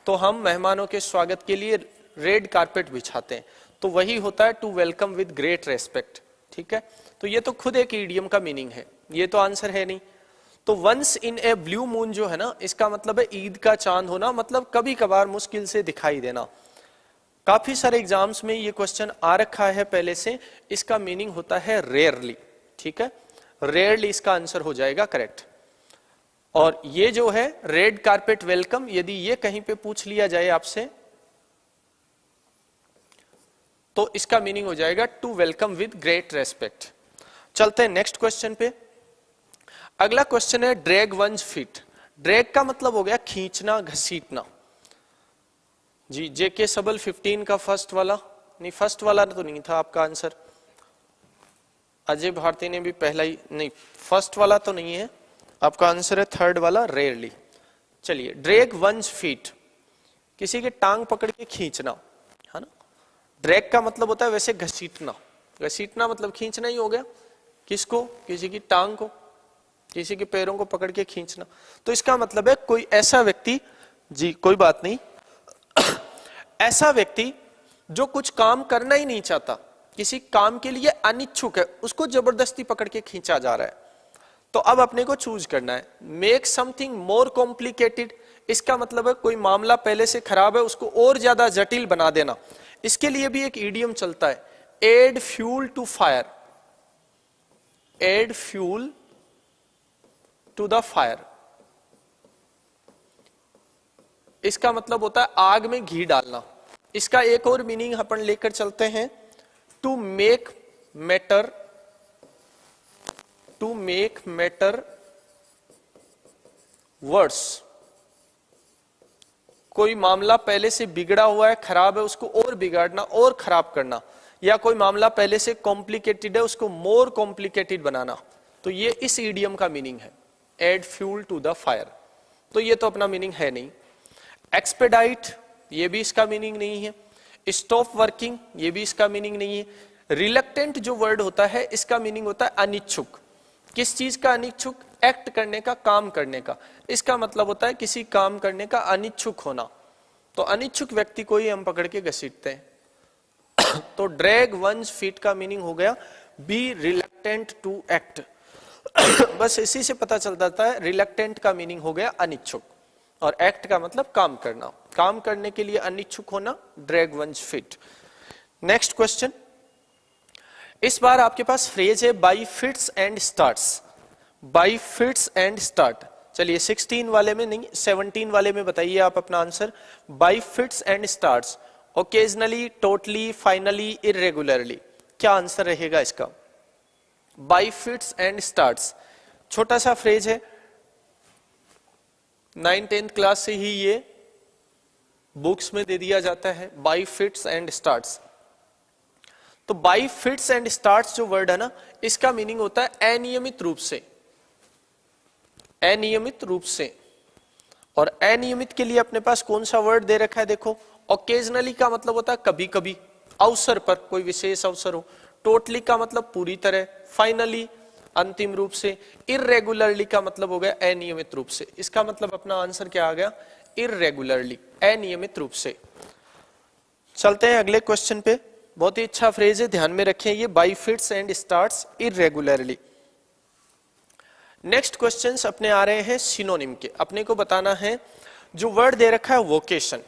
तो हम मेहमानों के स्वागत के लिए रेड कारपेट बिछाते हैं। तो वही होता है to welcome with great respect. ठीक है, तो ये तो खुद एक इडियम का मीनिंग है, ये तो आंसर है नहीं। तो once in a blue moon जो है ना, इसका मतलब है ईद का चांद होना, मतलब कभी कभार मुश्किल से दिखाई देना। काफी सारे एग्जाम्स में ये क्वेश्चन आ रखा है पहले से। इसका मीनिंग होता है रेयरली। ठीक है, रेयरली इसका आंसर हो जाएगा करेक्ट। और ये जो है रेड कारपेट वेलकम, यदि ये कहीं पे पूछ लिया जाए आपसे तो इसका मीनिंग हो जाएगा to welcome with great respect. चलते हैं नेक्स्ट क्वेश्चन पे। अगला क्वेश्चन है ड्रैग वंस फीट। ड्रैग का मतलब हो गया खींचना, घसीटना। जी, जेके सबल 15 का फर्स्ट वाला, नहीं फर्स्ट वाला तो नहीं था आपका आंसर। अजय भारती ने भी पहला ही, नहीं फर्स्ट वाला तो नहीं है आपका आंसर, है थर्ड वाला रेयरली। चलिए, ड्रैग वंस फीट, किसी की टांग पकड़ के खींचना, है ना। ड्रैग का मतलब होता है वैसे घसीटना। घसीटना मतलब खींचना ही हो गया। किसको? किसी की टांग को, किसी के पैरों को पकड़ के खींचना। तो इसका मतलब है कोई ऐसा व्यक्ति, जी कोई बात नहीं, ऐसा व्यक्ति जो कुछ काम करना ही नहीं चाहता, किसी काम के लिए अनिच्छुक है, उसको जबरदस्ती पकड़ के खींचा जा रहा है। तो अब अपने को चूज करना है। मेक समथिंग मोर कॉम्प्लिकेटेड, इसका मतलब है कोई मामला पहले से खराब है उसको और ज्यादा जटिल बना देना। इसके लिए भी एक इडियम चलता है, add fuel to fire. Add fuel to the fire, इसका मतलब होता है आग में घी डालना। इसका एक और मीनिंग अपन लेकर चलते हैं, to make matter, to make matter worse. कोई मामला पहले से बिगड़ा हुआ है, खराब है, उसको और बिगाड़ना और खराब करना। या कोई मामला पहले से कॉम्प्लिकेटेड है, उसको मोर कॉम्प्लिकेटेड बनाना। तो ये इस इडियम का मीनिंग है, add fuel to the fire. तो ये तो अपना मीनिंग है नहीं। एक्सपेडाइट, ये भी इसका मीनिंग नहीं है। स्टॉप वर्किंग, ये भी इसका मीनिंग नहीं है। रिलक्टेंट जो वर्ड होता है, इसका मीनिंग होता है अनिच्छुक। किस चीज का अनिच्छुक? एक्ट करने का, काम करने का। इसका मतलब होता है किसी काम करने का अनिच्छुक होना। तो अनिच्छुक व्यक्ति को ही हम पकड़ के घसीटते हैं। तो ड्रैग वंस फीट का मीनिंग हो गया बी रिलक्टेंट टू एक्ट। बस इसी से पता चल जाता है, रिलक्टेंट का मीनिंग हो गया अनिच्छुक, और एक्ट का मतलब काम करना, काम करने के लिए अनिच्छुक होना, drag one's feet. Next question, इस बार आपके पास फ्रेज है by fits and starts. By fits and start, चलिए 16 वाले में नहीं 17 वाले में बताइए आप अपना answer. By fits and starts, occasionally, totally, finally, irregularly, क्या आंसर रहेगा इसका? बाई फिट्स एंड स्टार्ट्स, छोटा सा फ्रेज है, 9th-10th क्लास से ही ये बुक्स में दे दिया जाता है, बाई फिट्स एंड स्टार्ट्स। तो बाई फिट्स एंड स्टार्ट्स जो वर्ड है ना, इसका मीनिंग होता है अनियमित रूप से, अनियमित रूप से। और अनियमित के लिए अपने पास कौन सा वर्ड दे रखा है, देखो ओकेजनली का मतलब होता है कभी कभी, अवसर पर, कोई विशेष अवसर हो। टोटली का मतलब पूरी तरह, फाइनली अंतिम रूप से। इरेगुलरली का मतलब हो गया अनियमित रूप से। इसका मतलब अपना आंसर क्या आ गया, इरेगुलरली, अनियमित रूप से। चलते हैं अगले क्वेश्चन पे। बहुत ही अच्छा फ्रेज है, ध्यान में रखें ये, by fits and starts irregularly. Next questions अपने आ रहे हैं सिनोनिम के। अपने को बताना है जो वर्ड दे रखा है वोकेशन।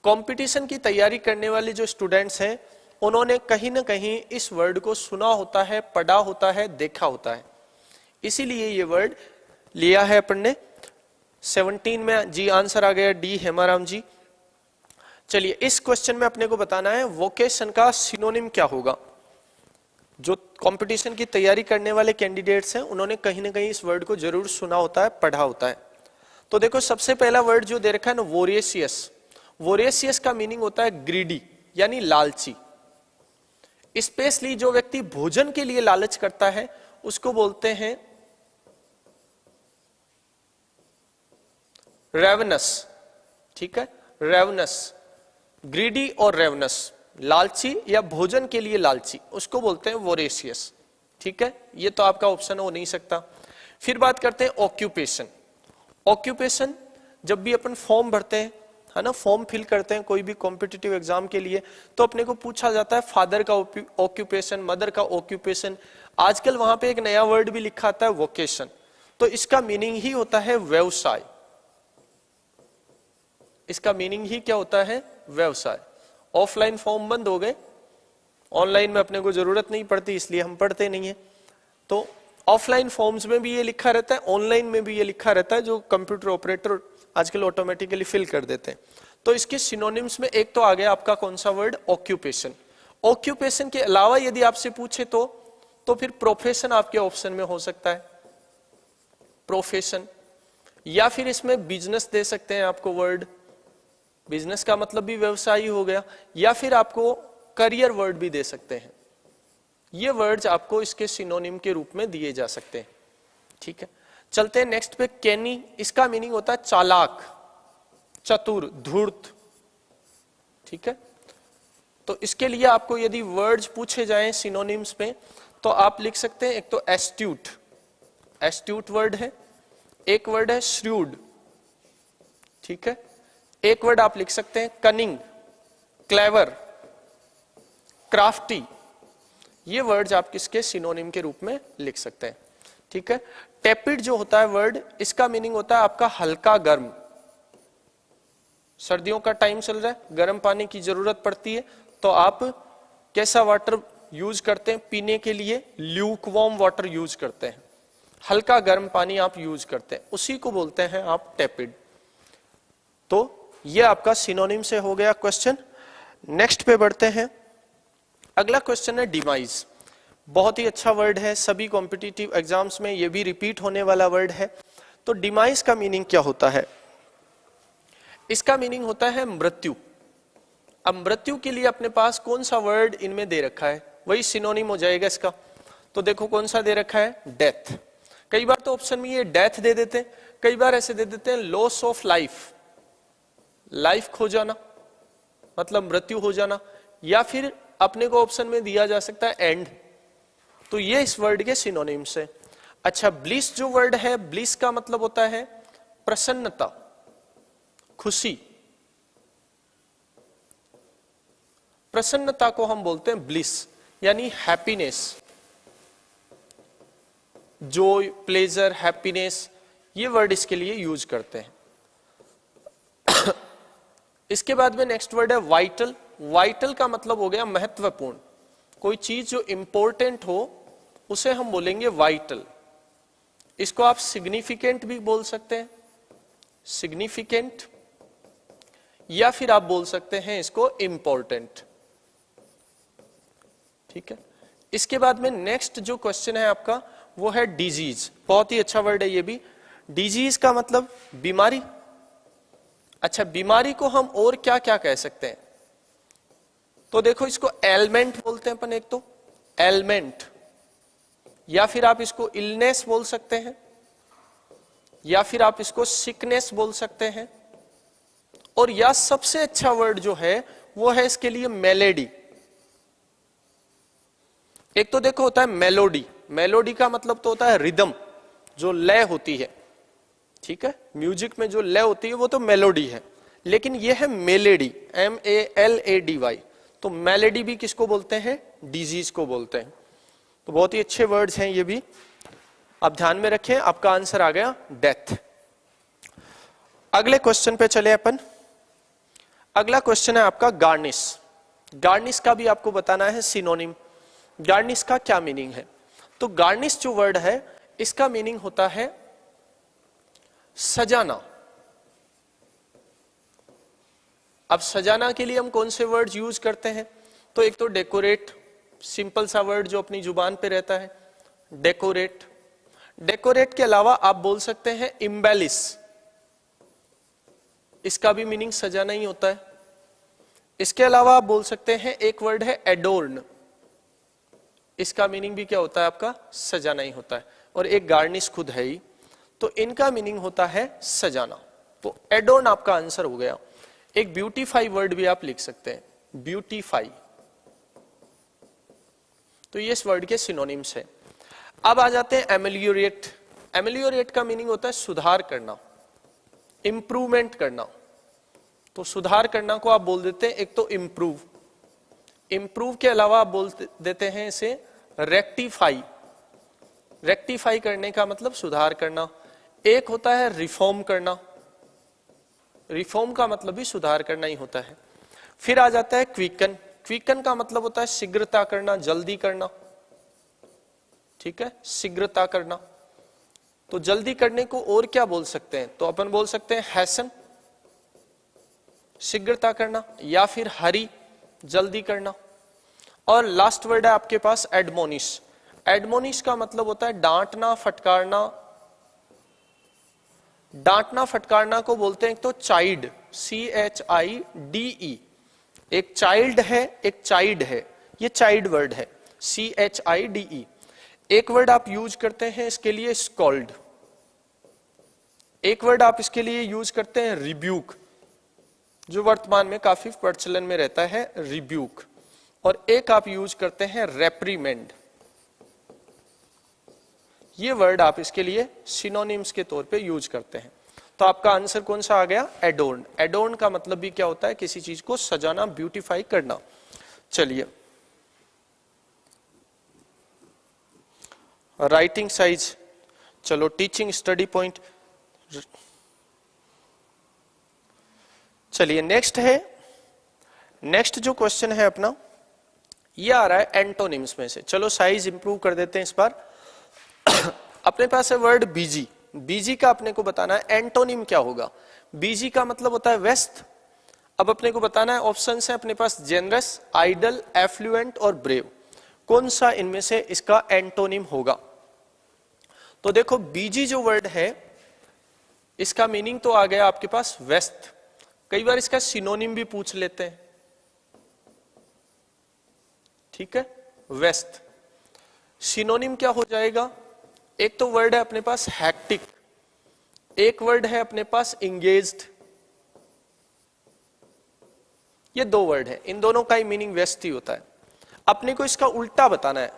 कंपटीशन की तैयारी करने वाले जो स्टूडेंट्स हैं उन्होंने कहीं ना कहीं इस वर्ड को सुना होता है, पढ़ा होता है, देखा होता है, इसीलिए ये वर्ड लिया है अपन ने। 17 में जी आंसर आ गया डी, हेमाराम जी। चलिए इस क्वेश्चन में अपने को बताना है वोकेशन का सिनोनिम क्या होगा। जो कंपटीशन की तैयारी करने वाले कैंडिडेट्स हैं उन्होंने कहीं ना कहीं इस वर्ड को जरूर सुना होता है, पढ़ा होता है। तो देखो सबसे पहला वर्ड जो दे रखा है ना, वोरेशियस। वोरेशियस का मीनिंग होता है ग्रीडी, यानी लालची। स्पेशली जो व्यक्ति भोजन के लिए लालच करता है उसको बोलते हैं रेवनस। ठीक है, रेवनस, ग्रीडी और रेवनस, लालची या भोजन के लिए लालची, उसको बोलते हैं वोरेशियस। ठीक है, ये तो आपका ऑप्शन हो नहीं सकता। फिर बात करते हैं ऑक्यूपेशन। ऑक्यूपेशन जब भी अपन फॉर्म भरते हैं, है ना, फॉर्म फिल करते हैं कोई भी कॉम्पिटिटिव एग्जाम के लिए, तो अपने को पूछा जाता है फादर का ऑक्यूपेशन, मदर का ऑक्यूपेशन। आजकल वहां पे एक नया वर्ड भी लिखा आता है वोकेशन, तो इसका मीनिंग ही होता है व्यवसाय। इसका मीनिंग ही क्या होता है, व्यवसाय। ऑफलाइन फॉर्म बंद हो गए, ऑनलाइन में अपने को जरूरत नहीं पड़ती, इसलिए हम पढ़ते नहीं है। तो ऑफलाइन फॉर्म्स में भी ये लिखा रहता है, ऑनलाइन में भी ये लिखा रहता है, जो कंप्यूटर ऑपरेटर आजकल ऑटोमेटिकली फिल कर देते हैं। तो इसके सिनोनिम्स में एक तो आ गया आपका कौन सा वर्ड, ऑक्यूपेशन। ऑक्यूपेशन के अलावा यदि आपसे पूछे तो फिर प्रोफेशन आपके ऑप्शन में हो सकता है, प्रोफेशन, या फिर इसमें बिजनेस दे सकते हैं आपको वर्ड, बिजनेस का मतलब भी व्यवसाय ही हो गया, या फिर आपको करियर वर्ड भी दे सकते हैं। ये वर्ड्स आपको इसके सिनोनिम के रूप में दिए जा सकते हैं। ठीक है, चलते हैं नेक्स्ट पे। कैनी, इसका मीनिंग होता है चालाक, चतुर, धूर्त। ठीक है, तो इसके लिए आपको यदि वर्ड्स पूछे जाएं सिनोनिम्स में तो आप लिख सकते हैं, एक तो एस्ट्यूट, एस्ट्यूट वर्ड है, एक वर्ड है श्रूड। ठीक है, एक वर्ड आप लिख सकते हैं कनिंग, क्लेवर, क्राफ्टी। ये वर्ड्स आप किसके सिनोनिम के रूप में लिख सकते हैं। ठीक है, टेपिड जो होता है वर्ड, इसका मीनिंग होता है आपका हल्का गर्म। सर्दियों का टाइम चल रहा है, गर्म पानी की जरूरत पड़ती है, तो आप कैसा वाटर यूज करते हैं पीने के लिए, ल्यूकवार्म वाटर यूज करते हैं, हल्का गर्म पानी आप यूज करते हैं, उसी को बोलते हैं आप टेपिड। तो ये आपका सिनोनिम से हो गया क्वेश्चन। नेक्स्ट पे बढ़ते हैं। अगला क्वेश्चन है डिमाइज। बहुत ही अच्छा वर्ड है, सभी कॉम्पिटिटिव एग्जाम्स में ये भी रिपीट होने वाला वर्ड है। तो डिमाइज का मीनिंग क्या होता है, इसका मीनिंग होता है मृत्यु। अब मृत्यु के लिए अपने पास कौन सा वर्ड इनमें दे रखा है, वही सिनोनिम हो जाएगा इसका। तो देखो कौन सा दे रखा है, डेथ। कई बार तो ऑप्शन में ये डेथ दे देते हैं, कई बार ऐसे दे देते हैं लॉस ऑफ लाइफ, लाइफ खो जाना मतलब मृत्यु हो जाना, या फिर अपने को ऑप्शन में दिया जा सकता है एंड। तो ये इस वर्ड के सिनोनिम्स है। अच्छा, ब्लिस जो वर्ड है, ब्लिस का मतलब होता है प्रसन्नता, खुशी। प्रसन्नता को हम बोलते हैं ब्लिस, यानी हैप्पीनेस, जॉय, प्लेजर, हैप्पीनेस, ये वर्ड इसके लिए यूज करते हैं। इसके बाद में नेक्स्ट वर्ड है वाइटल। वाइटल का मतलब हो गया महत्वपूर्ण, कोई चीज जो इंपॉर्टेंट हो उसे हम बोलेंगे वाइटल। इसको आप सिग्निफिकेंट भी बोल सकते हैं, सिग्निफिकेंट, या फिर आप बोल सकते हैं इसको इंपॉर्टेंट। ठीक है, इसके बाद में नेक्स्ट जो क्वेश्चन है आपका वो है डिजीज। बहुत ही अच्छा वर्ड है ये भी। डिजीज का मतलब बीमारी। अच्छा, बीमारी को हम और क्या क्या कह सकते हैं, तो देखो इसको एलमेंट बोलते हैं अपन, एक तो एलमेंट, या फिर आप इसको इलनेस बोल सकते हैं, या फिर आप इसको सिकनेस बोल सकते हैं, और या सबसे अच्छा वर्ड जो है वो है इसके लिए मेलेडी। एक तो देखो होता है मेलोडी, मेलोडी का मतलब तो होता है रिदम, जो लय होती है, ठीक है, म्यूजिक में जो लय होती है वो तो मेलोडी है, लेकिन ये है मेलेडी, MELADY। तो मेलेडी भी किसको बोलते हैं? डिजीज को बोलते हैं। तो बहुत ही अच्छे वर्ड्स हैं ये भी, आप ध्यान में रखें। आपका आंसर आ गया डेथ। अगले क्वेश्चन पे चले अपन। अगला क्वेश्चन है आपका गार्निश। गार्निश का भी आपको बताना है सिनोनिम। गार्निश का क्या मीनिंग है? तो गार्निश जो वर्ड है इसका मीनिंग होता है सजाना। अब सजाना के लिए हम कौन से वर्ड यूज करते हैं? तो एक तो डेकोरेट, सिंपल सा वर्ड जो अपनी जुबान पे रहता है, डेकोरेट। डेकोरेट के अलावा आप बोल सकते हैं इम्बेलिश, इसका भी मीनिंग सजाना ही होता है। इसके अलावा आप बोल सकते हैं एक वर्ड है एडोर्न, इसका मीनिंग भी क्या होता है आपका? सजाना ही होता है। और एक गार्निश खुद है ही, तो इनका मीनिंग होता है सजाना। तो एडोर्न आपका आंसर हो गया। एक ब्यूटीफाई वर्ड भी आप लिख सकते हैं, ब्यूटीफाई। तो ये इस वर्ड के सिनोनिम्स है। अब आ जाते हैं एमेलियोरेट। एमेलियोरेट का मीनिंग होता है सुधार करना, इंप्रूवमेंट करना। तो सुधार करना को आप बोल देते हैं एक तो इंप्रूव। इंप्रूव के अलावा आप बोल देते हैं इसे रेक्टिफाई। रेक्टिफाई करने का मतलब सुधार करना। एक होता है रिफॉर्म करना, रिफॉर्म का मतलब भी सुधार करना ही होता है। फिर आ जाता है क्विकन। क्विकन का मतलब होता है शीघ्रता करना, जल्दी करना, ठीक है, शीघ्रता करना। तो जल्दी करने को और क्या बोल सकते हैं? तो अपन बोल सकते हैं हैसन, शीघ्रता करना, या फिर हरी, जल्दी करना। और लास्ट वर्ड है आपके पास एडमोनिश। एडमोनिश का मतलब होता है डांटना, फटकारना। डांटना फटकारना को बोलते हैं एक तो चाइल्ड, CHIDE। एक चाइल्ड है, एक चाइल्ड है, ये चाइल्ड वर्ड है, CHIDE। एक वर्ड आप यूज करते हैं इसके लिए स्कॉल्ड। एक वर्ड आप इसके लिए यूज करते हैं रिब्यूक, जो वर्तमान में काफी प्रचलन में रहता है, रिब्यूक। और एक आप यूज करते हैं रेप्रीमेंड। ये वर्ड आप इसके लिए सिनोनिम्स के तौर पे यूज करते हैं। तो आपका आंसर कौन सा आ गया? एडोर्न। एडोर्न का मतलब भी क्या होता है? किसी चीज को सजाना, ब्यूटीफाई करना। चलिए, राइटिंग साइज, चलो टीचिंग स्टडी पॉइंट। चलिए नेक्स्ट है, नेक्स्ट जो क्वेश्चन है अपना ये आ रहा है एंटोनिम्स में से। चलो साइज इंप्रूव कर देते हैं इस बार। अपने पास है वर्ड बीजी। बीजी का अपने को बताना है एंटोनिम क्या होगा। बीजी का मतलब होता है व्यस्त। अब अपने को बताना है, ऑप्शन है अपने पास जेनरस, आइडल, एफ्लुएंट और ब्रेव। कौन सा इनमें से इसका एंटोनिम होगा? तो देखो बीजी जो वर्ड है इसका मीनिंग तो आ गया आपके पास व्यस्त। कई बार इसका सिनोनिम भी पूछ लेते हैं, ठीक है, व्यस्त। सिनोनिम क्या हो जाएगा? एक तो वर्ड है अपने पास हैक्टिक, एक वर्ड है अपने पास इंगेज्ड। ये दो वर्ड है, इन दोनों का ही मीनिंग व्यस्त ही होता है। अपने को इसका उल्टा बताना है।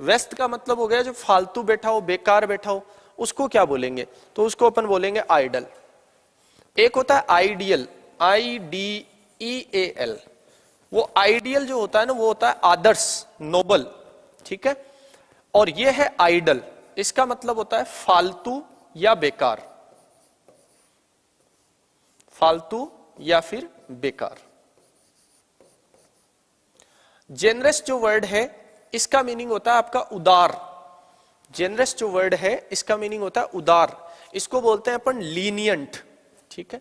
व्यस्त का मतलब हो गया जो फालतू बैठा हो, बेकार बैठा हो, उसको क्या बोलेंगे? तो उसको अपन बोलेंगे आइडल। एक होता है आइडियल, IDEAL। वो आइडियल जो होता है ना वो होता है आदर्श, नोबल, ठीक है। और ये है आइडल, इसका मतलब होता है फालतू या बेकार, फालतू या फिर बेकार। जेनरस जो वर्ड है इसका मीनिंग होता है आपका उदार। जेनरस जो वर्ड है इसका मीनिंग होता है उदार, इसको बोलते हैं अपन लीनियंट, ठीक है।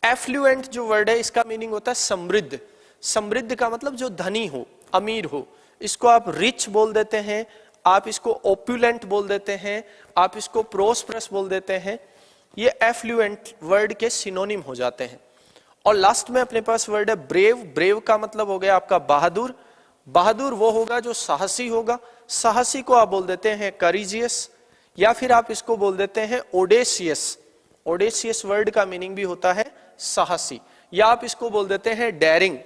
एफ्लुएंट जो वर्ड है इसका मीनिंग होता है समृद्ध। समृद्ध का मतलब जो धनी हो, अमीर हो, इसको आप रिच बोल देते हैं, आप इसको ओप्युलेंट बोल देते हैं, आप इसको प्रोस्परस बोल देते हैं। ये एफ्लुएंट वर्ड के सिनोनिम हो जाते हैं। और लास्ट में अपने पास वर्ड है ब्रेव। ब्रेव का मतलब हो गया आपका बहादुर। बहादुर वो होगा जो साहसी होगा। साहसी को आप बोल देते हैं करीजियस, या फिर आप इसको बोल देते हैं ओडेसियस। ऑडेशियस वर्ड का मीनिंग भी होता है साहसी, या आप इसको बोल देते हैं डेयरिंग।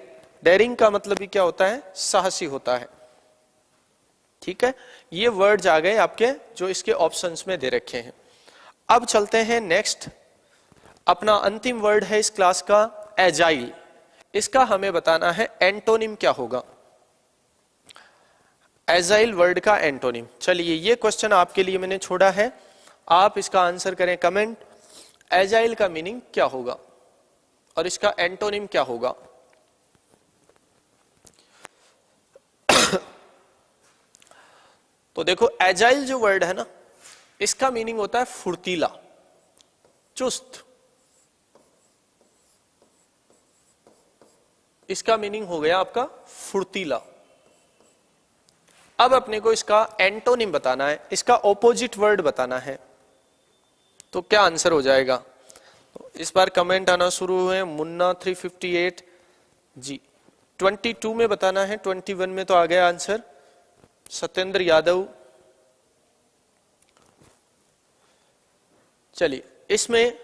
डेयरिंग का मतलब भी क्या होता है? साहसी होता है। ठीक है, ये वर्ड्स आ गए आपके जो इसके ऑप्शंस में दे रखे हैं। अब चलते हैं नेक्स्ट, अपना अंतिम वर्ड है इस क्लास का एजाइल। इसका हमें बताना है एंटोनिम क्या होगा। एजाइल वर्ड का एंटोनिम। चलिए ये क्वेश्चन आपके लिए मैंने छोड़ा है, आप इसका आंसर करें कमेंट। एजाइल का मीनिंग क्या होगा और इसका एंटोनिम क्या होगा? तो देखो एजाइल जो वर्ड है ना, इसका मीनिंग होता है फुर्तीला, चुस्त। इसका मीनिंग हो गया आपका फुर्तीला। अब अपने को इसका एंटोनिम बताना है, इसका ऑपोजिट वर्ड बताना है, तो क्या आंसर हो जाएगा? तो इस बार कमेंट आना शुरू हुए। मुन्ना 358 जी 22 में बताना है, 21 में तो आ गया आंसर। सत्येंद्र यादव, चलिए इसमें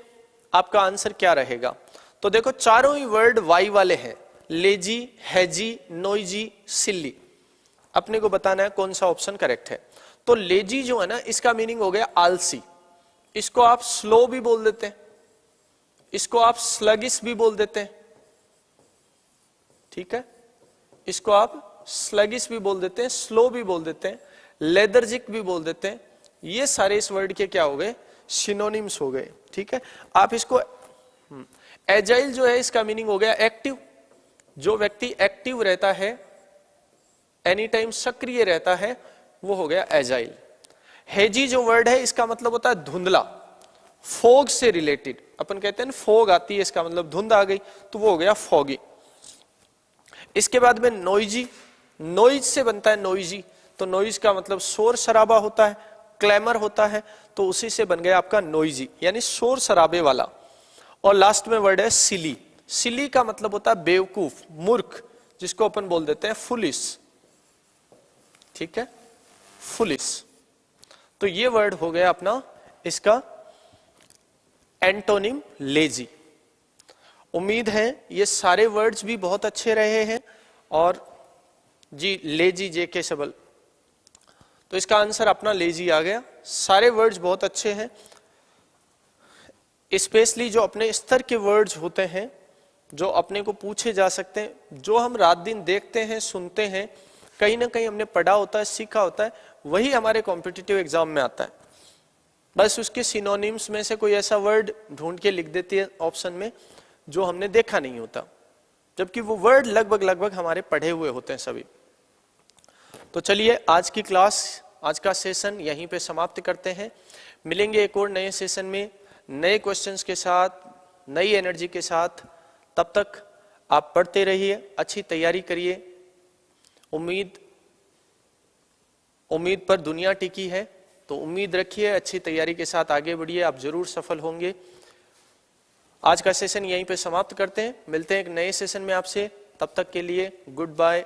आपका आंसर क्या रहेगा? तो देखो चारों ही वर्ड वाई वाले हैं, लेजी, हैजी, नोइजी, सिल्ली। अपने को बताना है कौन सा ऑप्शन करेक्ट है। तो लेजी जो है ना, इसका मीनिंग हो गया आलसी। इसको आप स्लो भी बोल देते हैं, इसको आप स्लगिश भी बोल देते हैं। ठीक है, इसको आप स्लगिश भी बोल देते हैं, स्लो भी बोल देते हैं, लेथर्जिक भी बोल देते हैं। ये सारे इस वर्ड के क्या हो गए? सिनोनिम्स हो गए। ठीक है, आप इसको एजाइल जो है इसका मीनिंग हो गया एक्टिव। जो व्यक्ति एक्टिव रहता है, एनी टाइम सक्रिय रहता है, वो हो गया एजाइल। हेजी जो वर्ड है इसका मतलब होता है धुंधला, फोग से रिलेटेड। अपन कहते हैं फोग आती है, इसका मतलब धुंध आ गई, तो वो हो गया फॉगी। इसके बाद में नोइजी, नोइज से बनता है नोइजी, तो नोइज का मतलब शोर शराबा होता है, क्लैमर होता है, तो उसी से बन गया आपका नोइजी, यानी शोर शराबे वाला। और लास्ट में वर्ड है सिली। सिली का मतलब होता है बेवकूफ, मूर्ख, जिसको अपन बोल देते हैं फुलिस। ठीक है, फुलिस। तो ये वर्ड हो गया अपना इसका एंटोनिम लेजी। उम्मीद है ये सारे वर्ड्स भी बहुत अच्छे रहे हैं। और जी लेजी, जेके सबल, तो इसका आंसर अपना लेजी आ गया। सारे वर्ड्स बहुत अच्छे हैं, स्पेशली जो अपने स्तर के वर्ड्स होते हैं, जो अपने को पूछे जा सकते हैं, जो हम रात दिन देखते हैं, सुनते हैं, कहीं ना कहीं हमने पढ़ा होता है, सीखा होता है, वही हमारे कॉम्पिटिटिव एग्जाम में आता है। बस उसके सिनोनिम्स में से कोई ऐसा वर्ड ढूंढ के लिख देती है ऑप्शन में जो हमने देखा नहीं होता, जबकि वो वर्ड लगभग लगभग हमारे पढ़े हुए होते हैं सभी। तो चलिए आज की क्लास, आज का सेशन यहीं पे समाप्त करते हैं। मिलेंगे एक और नए सेशन में, नए क्वेश्चंस के साथ, नई एनर्जी के साथ। तब तक आप पढ़ते रहिए, अच्छी तैयारी करिए। उम्मीद पर दुनिया टिकी है, तो उम्मीद रखिए, अच्छी तैयारी के साथ आगे बढ़िए, आप जरूर सफल होंगे। आज का सेशन यहीं पे समाप्त करते हैं, मिलते हैं एक नए सेशन में आपसे। तब तक के लिए गुड बाय।